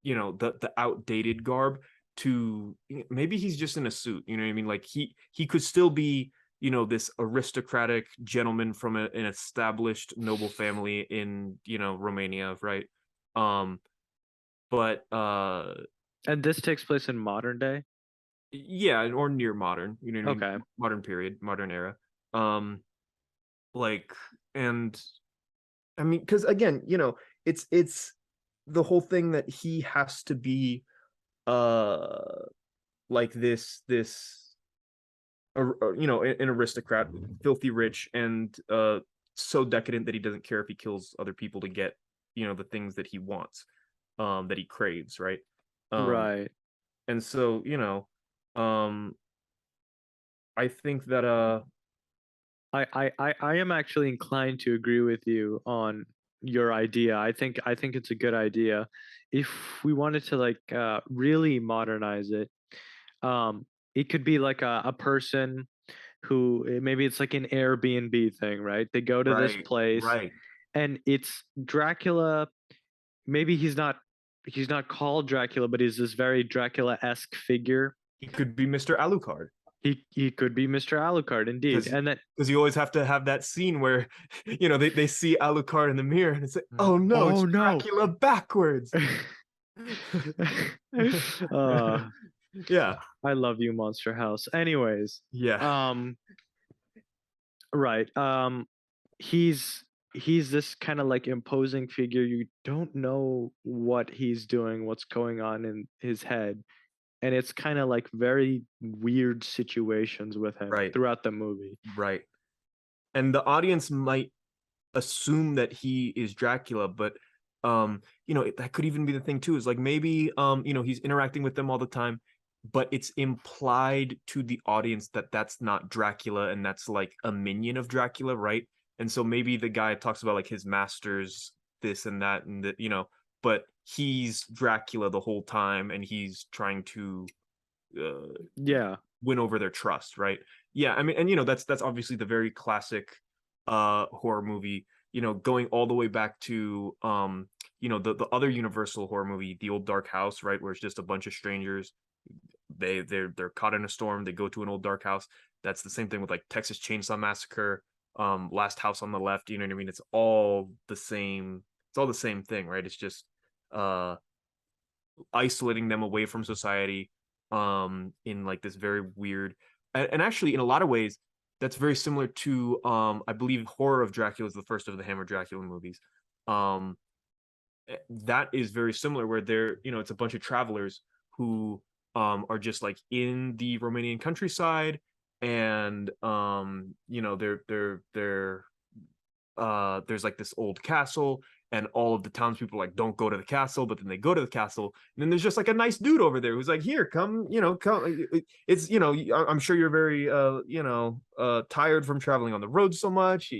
you know, the outdated garb, to maybe he's just in a suit, you know what I mean? Like he could still be, you know, this aristocratic gentleman from an established noble family in, you know, Romania, right? um but And this takes place in modern day. yeah, or near modern, you know what I mean, Okay. modern period, modern era, um like, and I mean, because again, you know, it's the whole thing that he has to be uh like this an aristocrat, filthy rich, and so decadent that he doesn't care if he kills other people to get, the things that he wants, that he craves, right? Right. And so, I think that I am actually inclined to agree with you on your idea. I think it's a good idea. If we wanted to like really modernize it, um, it could be like a person who maybe it's like an Airbnb thing, right? They go to this right, place right. and it's Dracula. Maybe he's not called Dracula, but he's this very Dracula-esque figure. He could be Mr. Alucard. He could be Mr. Alucard indeed. Because And that you always have to have that scene where they see Alucard in the mirror and it's like, oh no, it's oh no. Dracula backwards. uh Yeah, I love you, Monster House. Anyways, yeah, right. He's this kind of like imposing figure. You don't know what he's doing, what's going on in his head. And it's kind of like very weird situations with him right, throughout the movie. right. And the audience might assume that he is Dracula, but that could even be the thing too, is like maybe he's interacting with them all the time, but it's implied to the audience that that's not Dracula and that's like a minion of Dracula, right? And so maybe the guy talks about like his masters, this and that, and that, but he's Dracula the whole time and he's trying to Yeah. win over their trust, right? Yeah, I mean, and that's obviously the very classic horror movie, going all the way back to the other Universal horror movie, The Old Dark House, right, where it's just a bunch of strangers. They're caught in a storm, they go to an old dark house. That's the same thing with like Texas Chainsaw Massacre, Last House on the Left, you know what I mean? It's all the same, thing, right? It's just isolating them away from society, in like this very weird, and actually in a lot of ways that's very similar to, I believe Horror of Dracula is the first of the Hammer Dracula movies. um that is very similar, where it's a bunch of travelers who are just like in the Romanian countryside, and they're there's like this old castle, and all of the townspeople like don't go to the castle, but then they go to the castle, and then there's just like a nice dude over there who's like, here, come, come. It's I'm sure you're very tired from traveling on the road so much.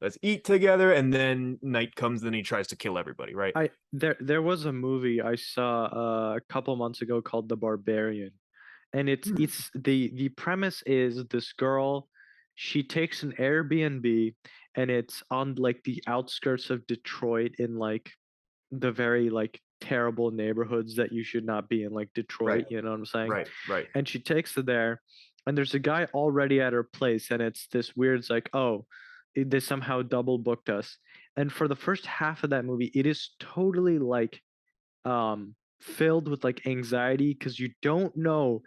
Let's eat together, and then night comes, then he tries to kill everybody, right? There was a movie I saw a couple months ago called The Barbarian, and it's the premise is this girl, she takes an Airbnb, and it's on like the outskirts of Detroit, in like the very like terrible neighborhoods that you should not be in, like Detroit, Right, you know what I'm saying? right. And she takes it there, and there's a guy already at her place, and it's this weird, it's like, oh, they somehow double booked us. And for the first half of that movie, it is totally like filled with like anxiety, because you don't know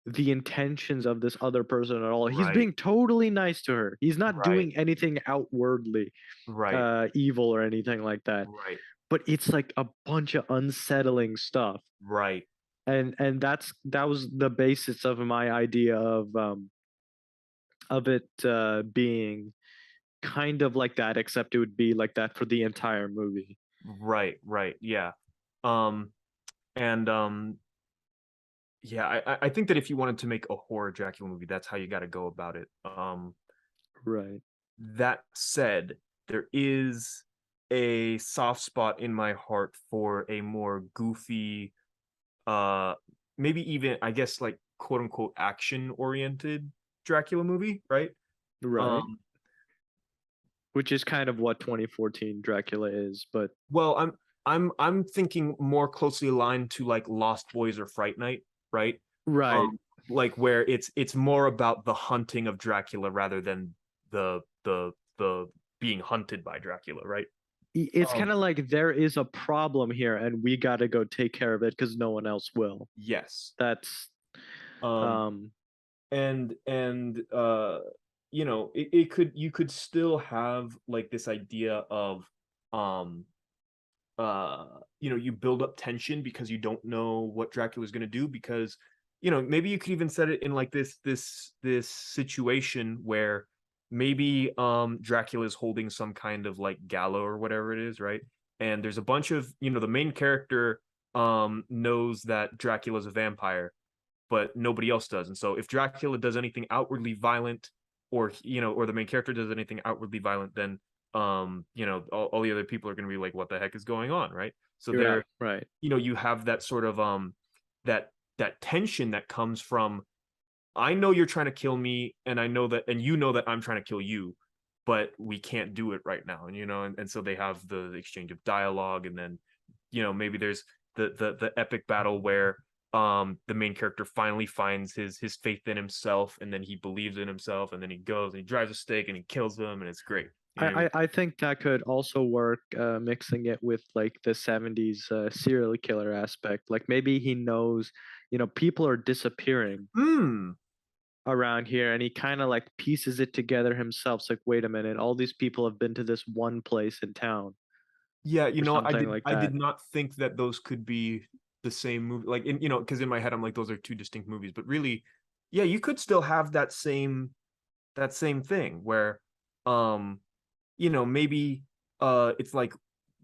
the intentions of this other person at all. He's Right, being totally nice to her. He's not right, doing anything outwardly right, evil or anything like that. right, But it's like a bunch of unsettling stuff. right. And that was the basis of my idea of it being kind of like that, except it would be like that for the entire movie. Right, yeah. um and yeah, I think that if you wanted to make a horror Dracula movie, that's how you got to go about it. Right. That said, there is a soft spot in my heart for a more goofy, uh maybe even, I guess, like quote unquote action oriented Dracula movie, right? Right. um Which is kind of what 2014 Dracula is, but well, I'm thinking more closely aligned to like Lost Boys or Fright Night, right? right. Like where it's more about the hunting of Dracula rather than the being hunted by Dracula, right? It's Um, kind of like there is a problem here and we got to go take care of it because no one else will. yes. That's Um, um and you could still have like this idea of, um you build up tension because you don't know what Dracula's going to do, because maybe you could even set it in like this situation where maybe Dracula is holding some kind of like gala or whatever it is, right? And there's a bunch of, the main character knows that Dracula's a vampire, but nobody else does. And so if Dracula does anything outwardly violent, or or the main character does anything outwardly violent, then all the other people are going to be like, what the heck is going on, right? So Right, right. you have that sort of that tension that comes from, I know you're trying to kill me, and I know that, and you know that I'm trying to kill you, but we can't do it right now. And so they have the exchange of dialogue, and then maybe there's the epic battle where the main character finally finds his faith in himself, and then he believes in himself, and then he goes and he drives a stake and he kills them, and it's great. You know what I mean? I think that could also work, mixing it with like the 70s serial killer aspect. Like maybe he knows, people are disappearing Hmm. around here, and he kind of like pieces it together himself. It's like, wait a minute, all these people have been to this one place in town Yeah, or something like I that. did not think that those could be the same movie. Like, because in my head I'm like, those are two distinct movies, but really, yeah, you could still have that same thing where, um, maybe it's like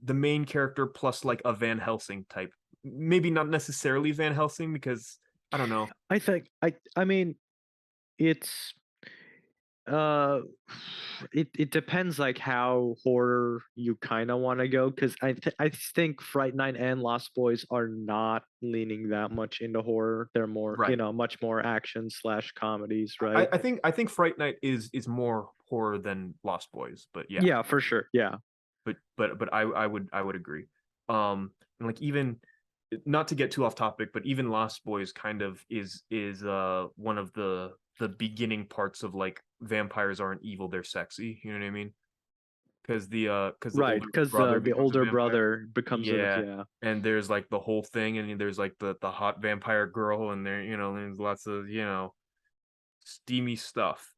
the main character plus like a Van Helsing type. Maybe not necessarily Van Helsing, because I don't know. I think I mean it's uh it depends like how horror you kind of want to go, because I think Fright Night and Lost Boys are not leaning that much into horror. They're more, Right. much more action slash comedies, I, right? I think I think Fright Night is more horror than Lost Boys, but yeah. Yeah, for sure. Yeah. But I would agree. And like, even not to get too off topic, but even Lost Boys kind of is one of the beginning parts of like vampires aren't evil, they're sexy. You know what I mean? Because the Right, older because brother the becomes a older vampire. brother becomes a, Yeah. yeah. And there's like the whole thing, and there's like the hot vampire girl, and there's lots of steamy stuff.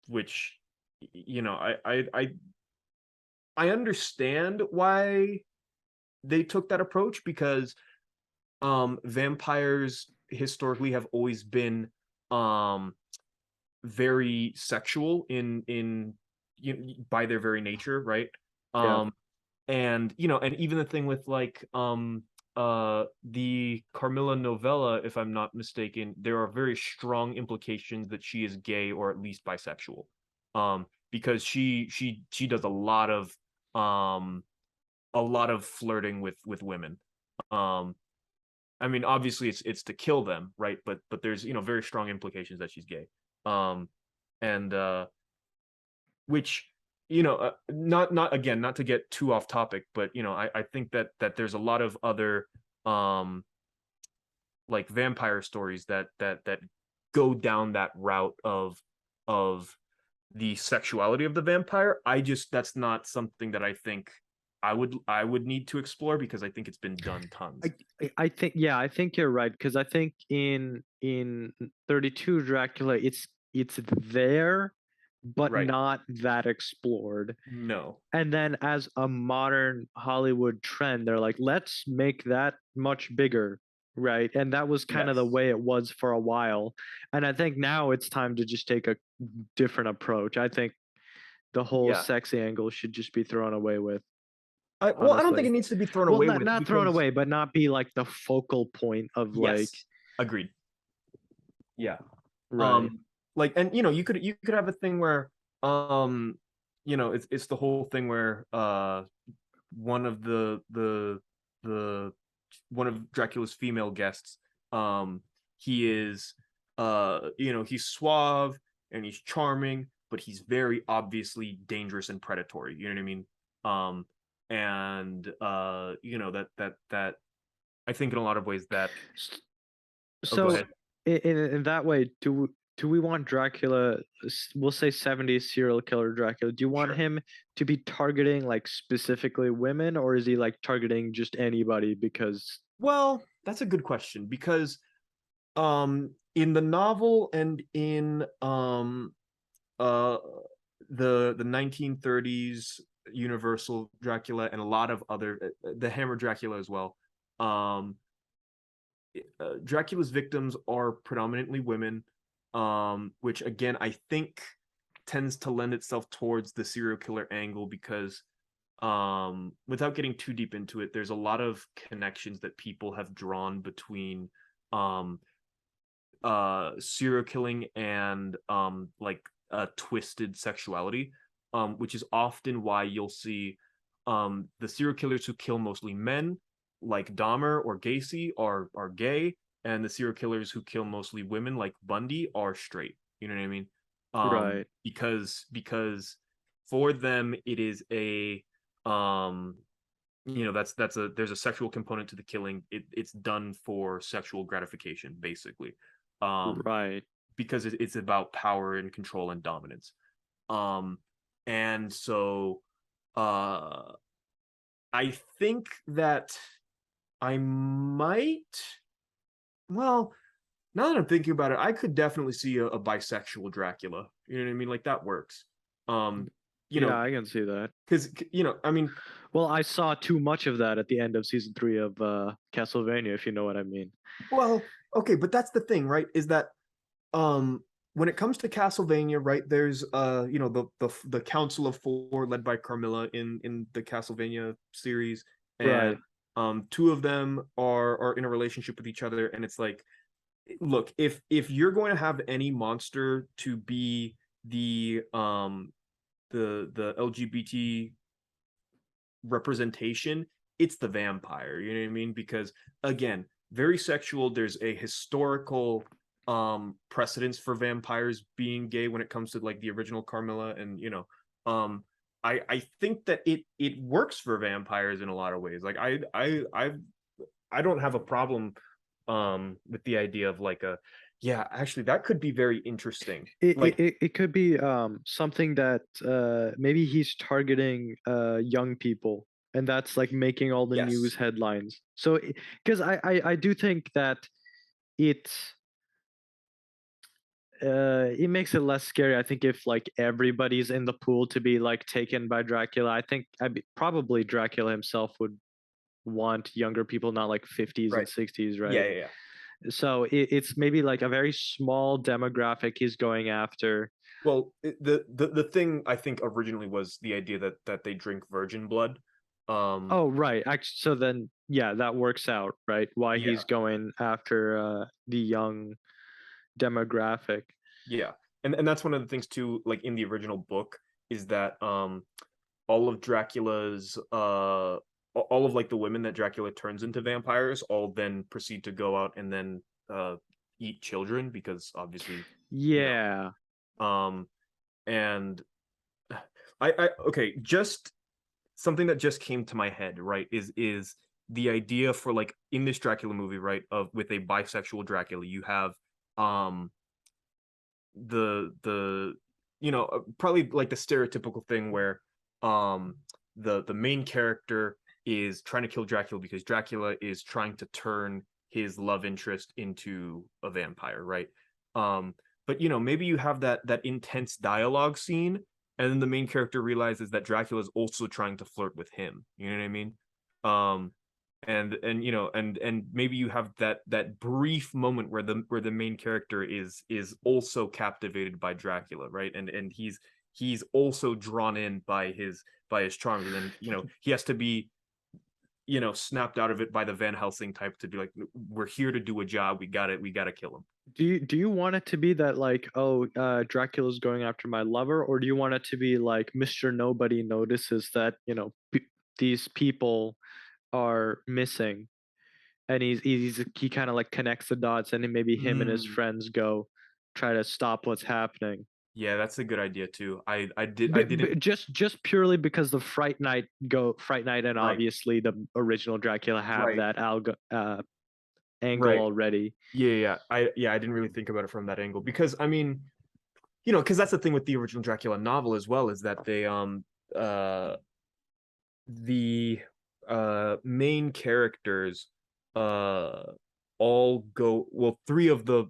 Which I understand why they took that approach, because vampires historically have always been um very sexual in by their very nature, right? Yeah. And and even the thing with like the Carmilla novella, if I'm not mistaken, there are very strong implications that she is gay or at least bisexual. Because she does um a lot of flirting with women. Um, I mean, obviously it's to kill them, right? But there's very strong implications that she's gay. Um, and which not again, not to get too off topic, but I think that there's a lot of other um like vampire stories that go down that route of the sexuality of the vampire. That's not something that I think I would need to explore, because I think it's been done tons. I think, yeah, I think you're right, because I think in 32 Dracula, it's there, but Right. not that explored. No. And then as a modern Hollywood trend, they're like, let's make that much bigger, right? And that was kind of the Yes. way it was for a while. And I think now it's time to just take a different approach. I think the whole Yeah. sex angle should just be thrown away with, Well, I don't think honestly. it needs to be thrown Well, away not with, not thrown because away, but not be like the focal point of like, yes, agreed. Yeah. right. um like, and you could have a thing where it's the whole thing where one of the one of Dracula's female guests, he is he's suave and he's charming, but he's very obviously dangerous and predatory. You know what I mean? And that I think in a lot of ways that. Oh, go So ahead. in that way, do we want Dracula? We'll say 70s serial killer Dracula. Do you want Sure. him to be targeting like specifically women, or is he like targeting just anybody? Because Well, that's a good question, because in the novel and in uh the 1930s Universal Dracula, and a lot of other the Hammer Dracula as well, um Dracula's victims are predominantly women, which again I think tends to lend itself towards the serial killer angle because without getting too deep into it, there's a lot of connections that people have drawn between um serial killing and like twisted sexuality, which is often why you'll see the serial killers who kill mostly men like Dahmer or Gacy are gay, and the serial killers who kill mostly women like Bundy are straight. You know what I mean? Right. Because for them it is a that's a there's a sexual component to the killing. It's done for sexual gratification basically, um Right. because it's about power and control and dominance. um and so uh I think that I might, well, now that I'm thinking about it, I could definitely see a bisexual Dracula. You know what I mean? Like that works. Um, you Yeah, know, I can see that. because I mean, Well, I saw too much of that at the end of season 3 of Castlevania, if you know what I mean. well, okay, but that's the thing, right? Is that when it comes to Castlevania, right? There's the Council of Four led by Carmilla in the Castlevania series, and Right. two of them are in a relationship with each other, and it's like, look, if you're going to have any monster to be the LGBT representation, it's the vampire. You know what I mean? Because again, very sexual. There's a historical precedence for vampires being gay when it comes to like the original Carmilla, and I think that it works for vampires in a lot of ways. Like I don't have a problem with the idea of like a, yeah, actually that could be very interesting. Like, It could be something that maybe he's targeting young people, and that's like making all the news yes, headlines. So because I do think that it it makes it less scary. I think if like everybody's in the pool to be like taken by Dracula, I think probably Dracula himself would want younger people, not like 50s and right, 60s, yeah, right? yeah, yeah. So it's maybe like a very small demographic he's going after. Well, the thing I think originally was the idea that they drink virgin blood. Oh, right. Actually, so then, yeah, that works out, right? Why Yeah, he's going after the young demographic. yeah, and that's one of the things too. Like in the original book, is that all of Dracula's all of like the women that Dracula turns into vampires all then proceed to go out and then eat children because obviously, you Yeah. know, and I okay, just something that just came to my head, right, is the idea for like in this Dracula movie, right, of with a bisexual Dracula, you have um the probably like the stereotypical thing where um the main character is trying to kill Dracula because Dracula is trying to turn his love interest into a vampire, right? But maybe you have that intense dialogue scene, and then the main character realizes that Dracula is also trying to flirt with him. You know what I mean? Um, and maybe you have that brief moment where the main character is also captivated by Dracula, right? And he's also drawn in by his charms, and then he has to be snapped out of it by the Van Helsing type to be like, we're here to do a job, we gotta kill him. Do you want it to be that like, oh, Dracula's going after my lover, or do you want it to be like Mr. Nobody notices that, these people are missing, and he kind of like connects the dots, and then maybe him and his Mm. friends go try to stop what's happening. Yeah, that's a good idea too. I didn't. Just purely because the Fright Night, and Right, obviously the original Dracula have right, that angle right. already. Yeah, I didn't really think about it from that angle because I mean, because that's the thing with the original Dracula novel as well, is that they uh the main characters uh all go, well, three of the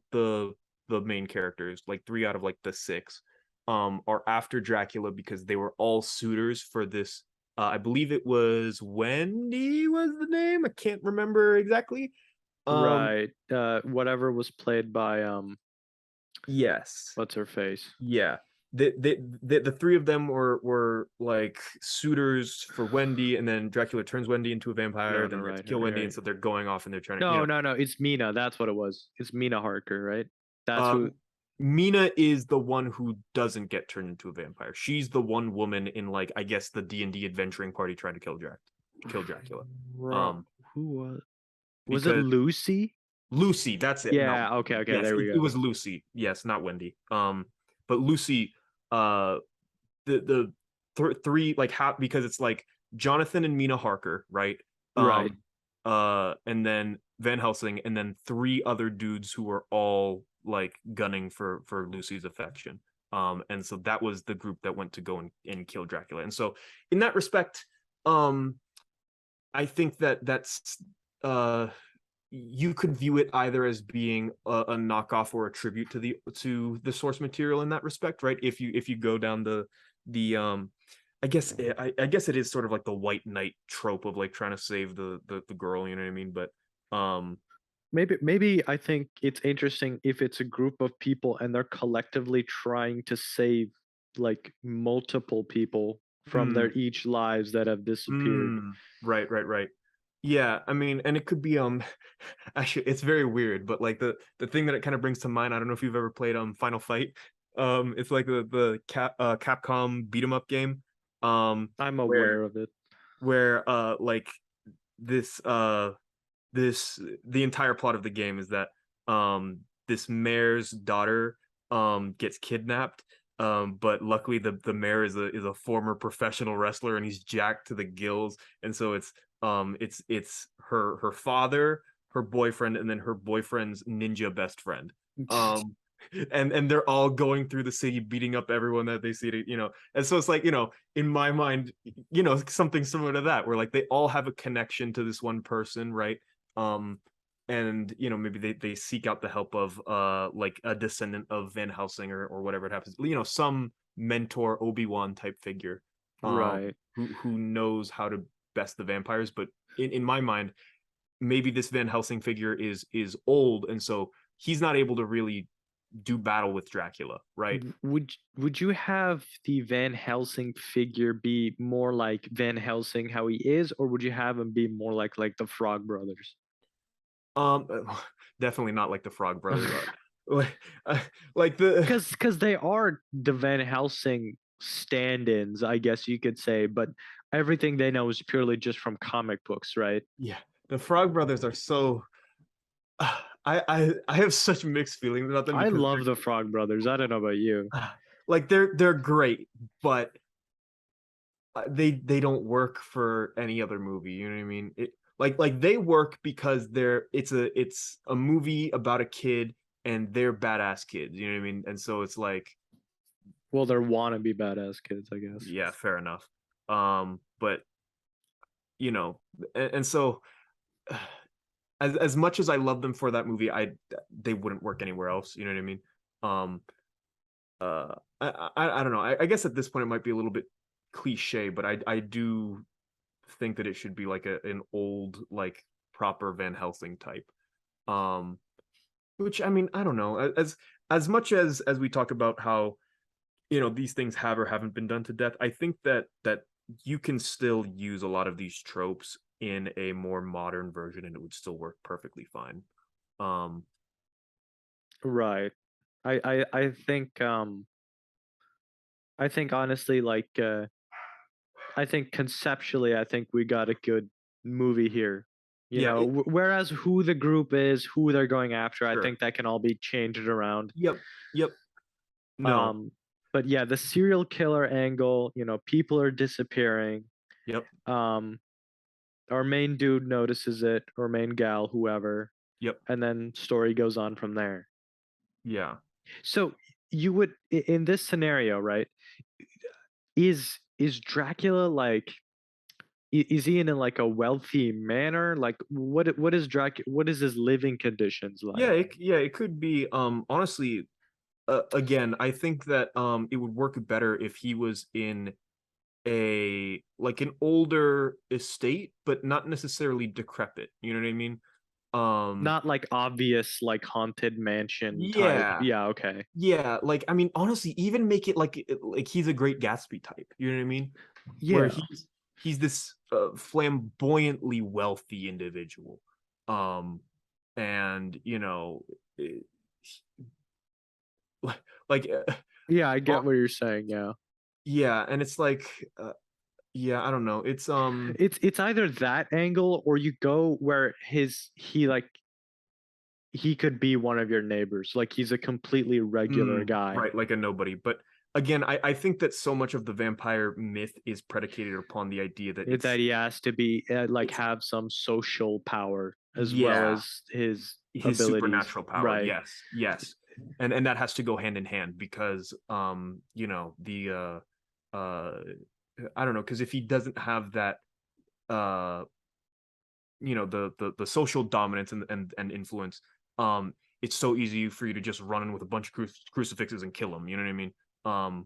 main characters, like three out of like the six, are after Dracula because they were all suitors for this, I believe it was Wendy was the name, I can't remember exactly. Right. Whatever was played by Yes. what's her face? Yeah. The three of them were like suitors for Wendy, and then Dracula turns Wendy into a vampire, No, then no, they have to right, kill Wendy, right. and so they're going off and they're trying to, No, no, no. It's Mina. That's what it was. It's Mina Harker, right? That's who. Mina is the one who doesn't get turned into a vampire. She's the one woman in, like, I guess the D&D adventuring party trying to kill Dracula. Who was? Was it Because Lucy? Lucy, that's it. Yeah. No, Okay. Okay. yes, There we it go. was Lucy. Yes, not Wendy. But Lucy, uh, three, like, because it's like Jonathan and Mina Harker, right? Right. And then Van Helsing, and then three other dudes who were all like gunning for Lucy's affection. And so that was the group that went to go and kill Dracula. And so in that respect, I think that's you could view it either as being a knockoff or a tribute to the source material in that respect, right? If you go down the I guess it is sort of like the white knight trope of like trying to save the girl, you know what I mean? But Maybe I think it's interesting if it's a group of people and they're collectively trying to save like multiple people from their each lives that have disappeared. Right. Yeah, I mean, and it could be actually it's very weird, but like the thing that it kind of brings to mind, I don't know if you've ever played Final Fight. It's like the Capcom beat 'em up game. I'm Where aware of it. like this the entire plot of the game is that this mayor's daughter gets kidnapped, but luckily the mayor is a former professional wrestler and he's jacked to the gills, and so it's her father, her boyfriend, and then her boyfriend's ninja best friend. And they're all going through the city beating up everyone that they see, and so it's like, in my mind, something similar to that, where like they all have a connection to this one person, right? And maybe they seek out the help of like a descendant of Van Helsing, or whatever it happens, some mentor, Obi-Wan type figure, Right. who knows how to best the vampires. But in my mind, maybe this Van Helsing figure is old, and so he's not able to really do battle with Dracula, right? Would you have the Van Helsing figure be more like Van Helsing how he is, or would you have him be more like the Frog Brothers? Um, Definitely not like the Frog Brothers. Like the Because they are the Van Helsing stand-ins, I guess you could say, but everything they know is purely just from comic books, right? Yeah, the Frog Brothers are so. I have such mixed feelings about them I because love the Frog Brothers. I don't know about you. like they're great, but they don't work for any other movie. You know what I mean? Like they work because it's a movie about a kid and they're badass kids. You know what I mean? And so it's like, Well, they're wannabe badass kids, I guess. yeah, fair enough. But and so as much as I love them for that movie, they wouldn't work anywhere else. You know what I mean? Um, I don't know. I guess at this point it might be a little bit cliche, but I do think that it should be like an old, like, proper Van Helsing type. Um, which, I mean, I don't know. As much as we talk about how these things have or haven't been done to death, I think that you can still use a lot of these tropes in a more modern version and it would still work perfectly fine. Right. I think honestly, like I think conceptually, I think we got a good movie here. Yeah. Whereas who the group is, who they're going after, I Sure. think that can all be changed around. Yep. No. But yeah, the serial killer angle, people are disappearing. Yep. Our main dude notices it, or main gal, whoever. Yep. And then story goes on from there. Yeah. So you would, in this scenario, right? Is Dracula like? Is he in like a wealthy manner? Like what is what is his living conditions like? It could be. Honestly, again, I think that it would work better if he was in an older estate, but not necessarily decrepit. You know what I mean? Not like obvious like haunted mansion type. Yeah. Yeah, okay. Yeah, like I mean, honestly, even make it like he's a Great Gatsby type. You know what I mean? Where Yeah. he's this flamboyantly wealthy individual, and you know, eh, like Yeah, I uh, get what you're saying. Yeah. yeah, and it's like yeah, I don't know. It's It's either that angle or you go where he could be one of your neighbors. Like he's a completely regular guy. right, like a nobody. But again, I think that so much of the vampire myth is predicated upon the idea that That he has to be like it's have some social power as well yeah, as his his abilities. supernatural power. Right. Yes, and that has to go hand in hand because you know the I don't know, because if he doesn't have that uh you know the social dominance and influence, it's so easy for you to just run in with a bunch of crucifixes and kill him. You know what I mean?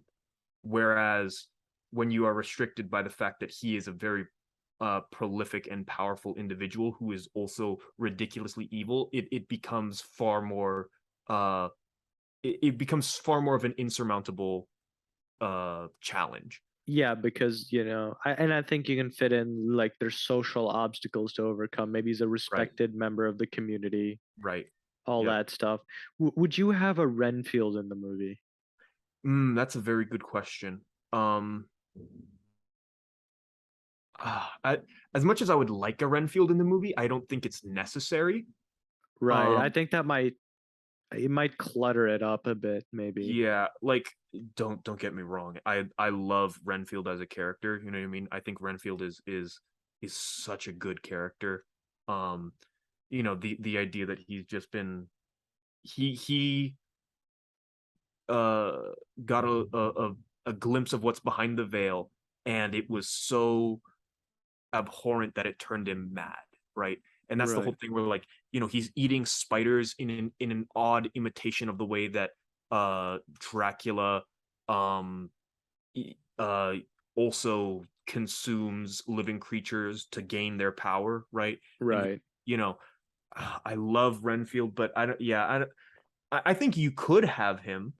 Whereas when you are restricted by the fact that he is a very prolific and powerful individual who is also ridiculously evil, it becomes far more it becomes far more of an insurmountable challenge. Yeah, because I think you can fit in like there's social obstacles to overcome. Maybe he's a Right. respected member of the community, Right. all Yep. that stuff. Would you have a Renfield in the movie? That's a very good question. Um, I, as much as I would like a Renfield in the movie, I don't think it's necessary. Right. I Um, think that might clutter it up a bit, maybe. yeah, like don't get me wrong. I love Renfield as a character. You know what I mean? I think Renfield is such a good character. Um, you know the idea that he's just been he uh got a glimpse of what's behind the veil, and it was so abhorrent that it turned him mad, right? And that's the whole Right. thing where like, you know, he's eating spiders in an odd imitation of the way that Dracula um uh also consumes living creatures to gain their power, right? And Right. you know, I love Renfield, but I don't yeah, I think you could have him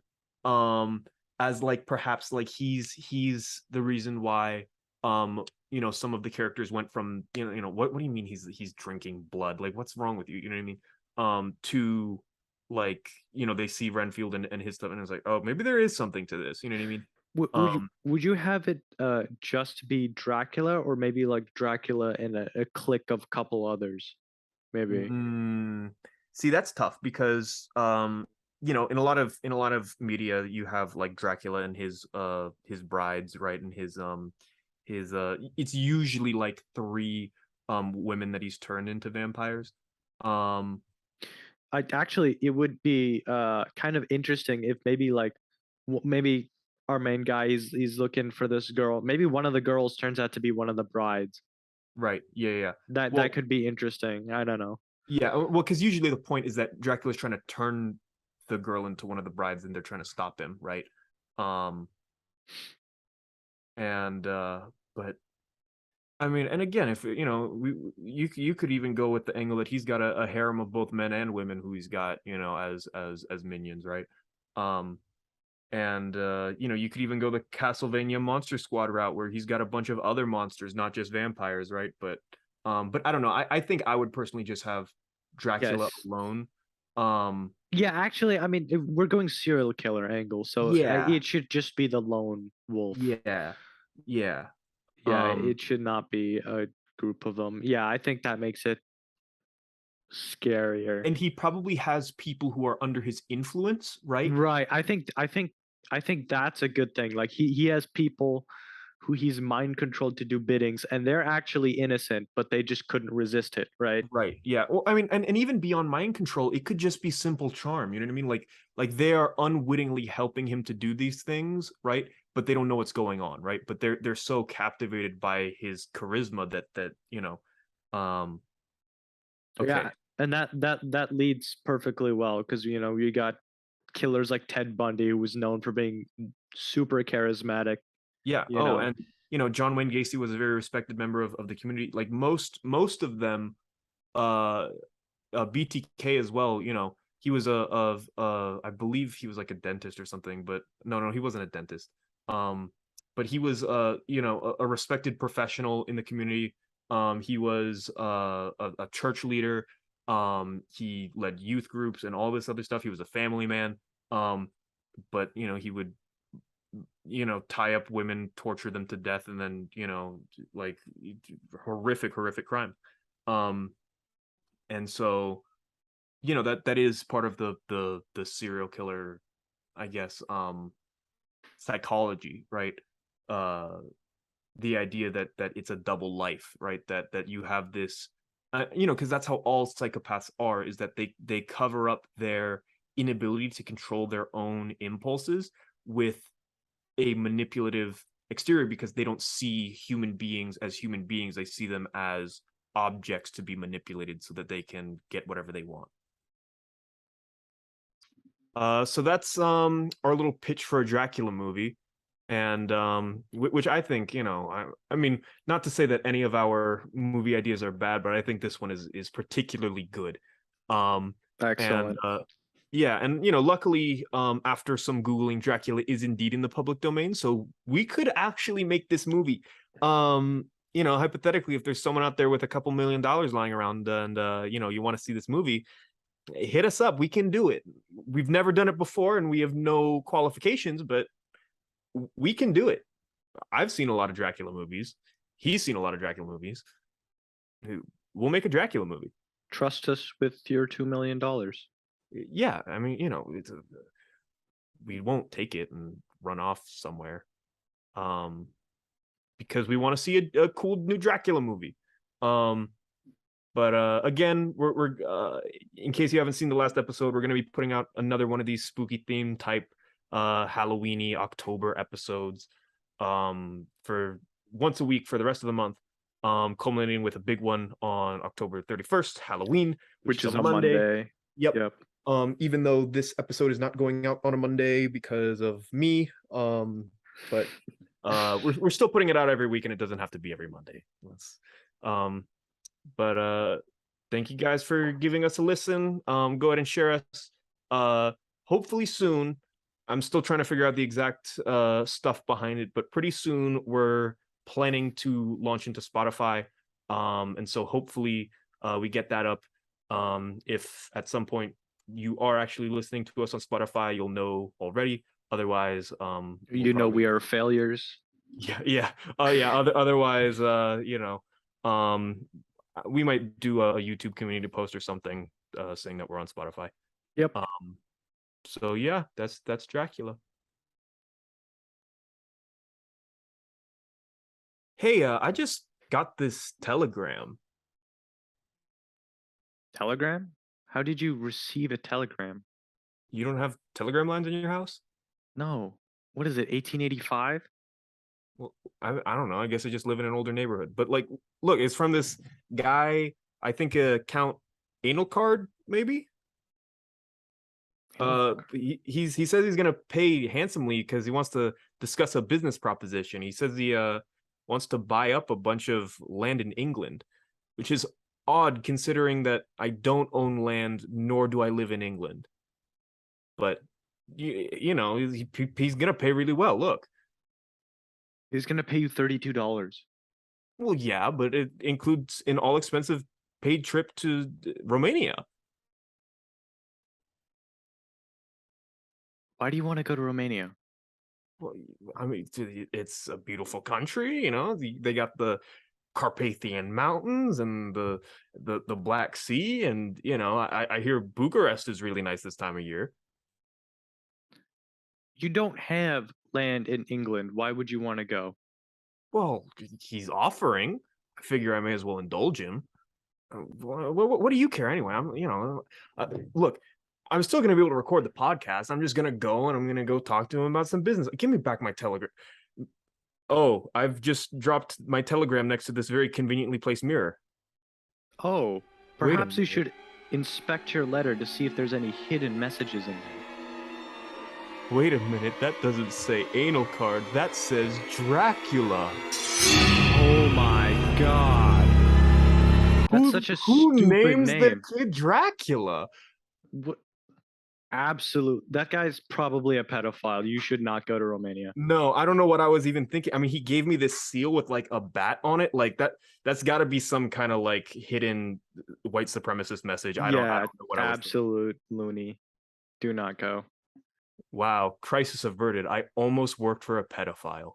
as like perhaps like he's the reason why you know some of the characters went from what do you mean he's drinking blood, like what's wrong with you, you know what I mean, to like you know they see Renfield and his stuff and it's like, oh, maybe there is something to this, you know what I mean. Would you have it just be Dracula or maybe like Dracula and a clique of couple others? Maybe. Mm, see, that's tough because you know, in a lot of media, you have like Dracula and his brides, right? And his it's usually like three women that he's turned into vampires. Um, I actually it would be kind of interesting if maybe like maybe our main guy he's looking for this girl. Maybe one of the girls turns out to be one of the brides. right. Yeah, yeah. That Well, could be interesting. I don't know. yeah. Well, because usually the point is that Dracula's trying to turn the girl into one of the brides, and they're trying to stop him, right? Um, and but I mean, and again, if you know, you could even go with the angle that he's got a harem of both men and women who he's got, you know, as minions, right? Um, and you know, you could even go the Castlevania Monster Squad route where he's got a bunch of other monsters, not just vampires, right? But I don't know. I think I would personally just have Dracula Yes. alone. Um, Yeah, actually, I mean, if we're going serial killer angle, so yeah, it should just be the lone wolf. yeah, yeah. Yeah, Um, it should not be a group of them. Yeah, I think that makes it scarier. and he probably has people who are under his influence, right? Right. I think that's a good thing. Like he has people who he's mind controlled to do biddings and they're actually innocent, but they just couldn't resist it, right? Right. Yeah. Well, I mean, and even beyond mind control, it could just be simple charm. You know what I mean? Like they are unwittingly helping him to do these things, right? But they don't know what's going on, right? But they're so captivated by his charisma that you know, um, okay, Yeah. And that leads perfectly well because you got killers like Ted Bundy who was known for being super charismatic, yeah. you Oh, know. and you know, John Wayne Gacy was a very respected member of the community. Like most of them, uh, BTK as well. He was I believe he was like a dentist or something, but no, he wasn't a dentist. But he was a respected professional in the community. He was a church leader. He led youth groups and all this other stuff. He was a family man. But he would tie up women, torture them to death, and then like horrific crime. And so that is part of the serial killer, I guess, psychology, right? The idea that it's a double life, right? That you have this, because that's how all psychopaths are, is that they cover up their inability to control their own impulses with a manipulative exterior, because they don't see human beings as human beings. They see them as objects to be manipulated so that they can get whatever they want. So that's our little pitch for a Dracula movie. And which I think, I mean, not to say that any of our movie ideas are bad, but I think this one is particularly good. Excellent. And yeah, and luckily, after some Googling, Dracula is indeed in the public domain, so we could actually make this movie. Hypothetically, if there's someone out there with a couple $1 million lying around, and you want to see this movie, hit us up. We can do it. We've never done it before, and we have no qualifications, but we can do it. I've seen a lot of Dracula movies. He's seen a lot of Dracula movies. We'll make a Dracula movie. Trust us with your $2 million. Yeah, I mean, we won't take it and run off somewhere, because we want to see a cool new Dracula movie. But again, we're in case you haven't seen the last episode, we're going to be putting out another one of these spooky theme type Halloweeny October episodes for once a week for the rest of the month, culminating with a big one on October 31st, Halloween, which is a Monday. Yep. Even though this episode is not going out on a Monday because of me, but we're still putting it out every week, and it doesn't have to be every Monday. But thank you guys for giving us a listen. Go ahead and share us. Hopefully soon. I'm still trying to figure out the exact stuff behind it, but pretty soon we're planning to launch into Spotify. And so hopefully we get that up. If at some point you are actually listening to us on Spotify, you'll know already. Otherwise, we are failures. Yeah. Otherwise, we might do a YouTube community post or something saying that we're on Spotify. Yep. So yeah, that's Dracula. Hey, I just got this telegram. Telegram? How did you receive a telegram? You don't have telegram lines in your house? No. What is it, 1885? Well, I don't know. I guess I just live in an older neighborhood. But like, look, it's from this guy, I think Count Anal Card, maybe? He says he's gonna pay handsomely because he wants to discuss a business proposition. He says he wants to buy up a bunch of land in England, which is odd considering that I don't own land, nor do I live in England. But he's gonna pay really well. Look, he's gonna pay you $32. Well, yeah, but it includes an all-expensive paid trip to Romania. Why do you want to go to Romania? Well, I mean, it's a beautiful country, They got the Carpathian Mountains and the Black Sea, and I hear Bucharest is really nice this time of year. You don't have land in England. Why would you want to go? Well, he's offering. I figure I may as well indulge him. What do you care anyway? Look. I'm still going to be able to record the podcast. I'm just going to go and I'm going to go talk to him about some business. Give me back my telegram. Oh, I've just dropped my telegram next to this very conveniently placed mirror. Oh, perhaps you should inspect your letter to see if there's any hidden messages in there. Wait a minute. That doesn't say Anal Card. That says Dracula. Oh my God. That's such a who stupid names their name. kid Dracula? What? Absolute. That guy's probably a pedophile. You should not go to Romania. No, I don't know what I was even thinking. I mean, he gave me this seal with like a bat on it. Like that's got to be some kind of like hidden white supremacist message. I don't know what I was thinking. Absolute loony. Do not go. Wow, crisis averted. I almost worked for a pedophile.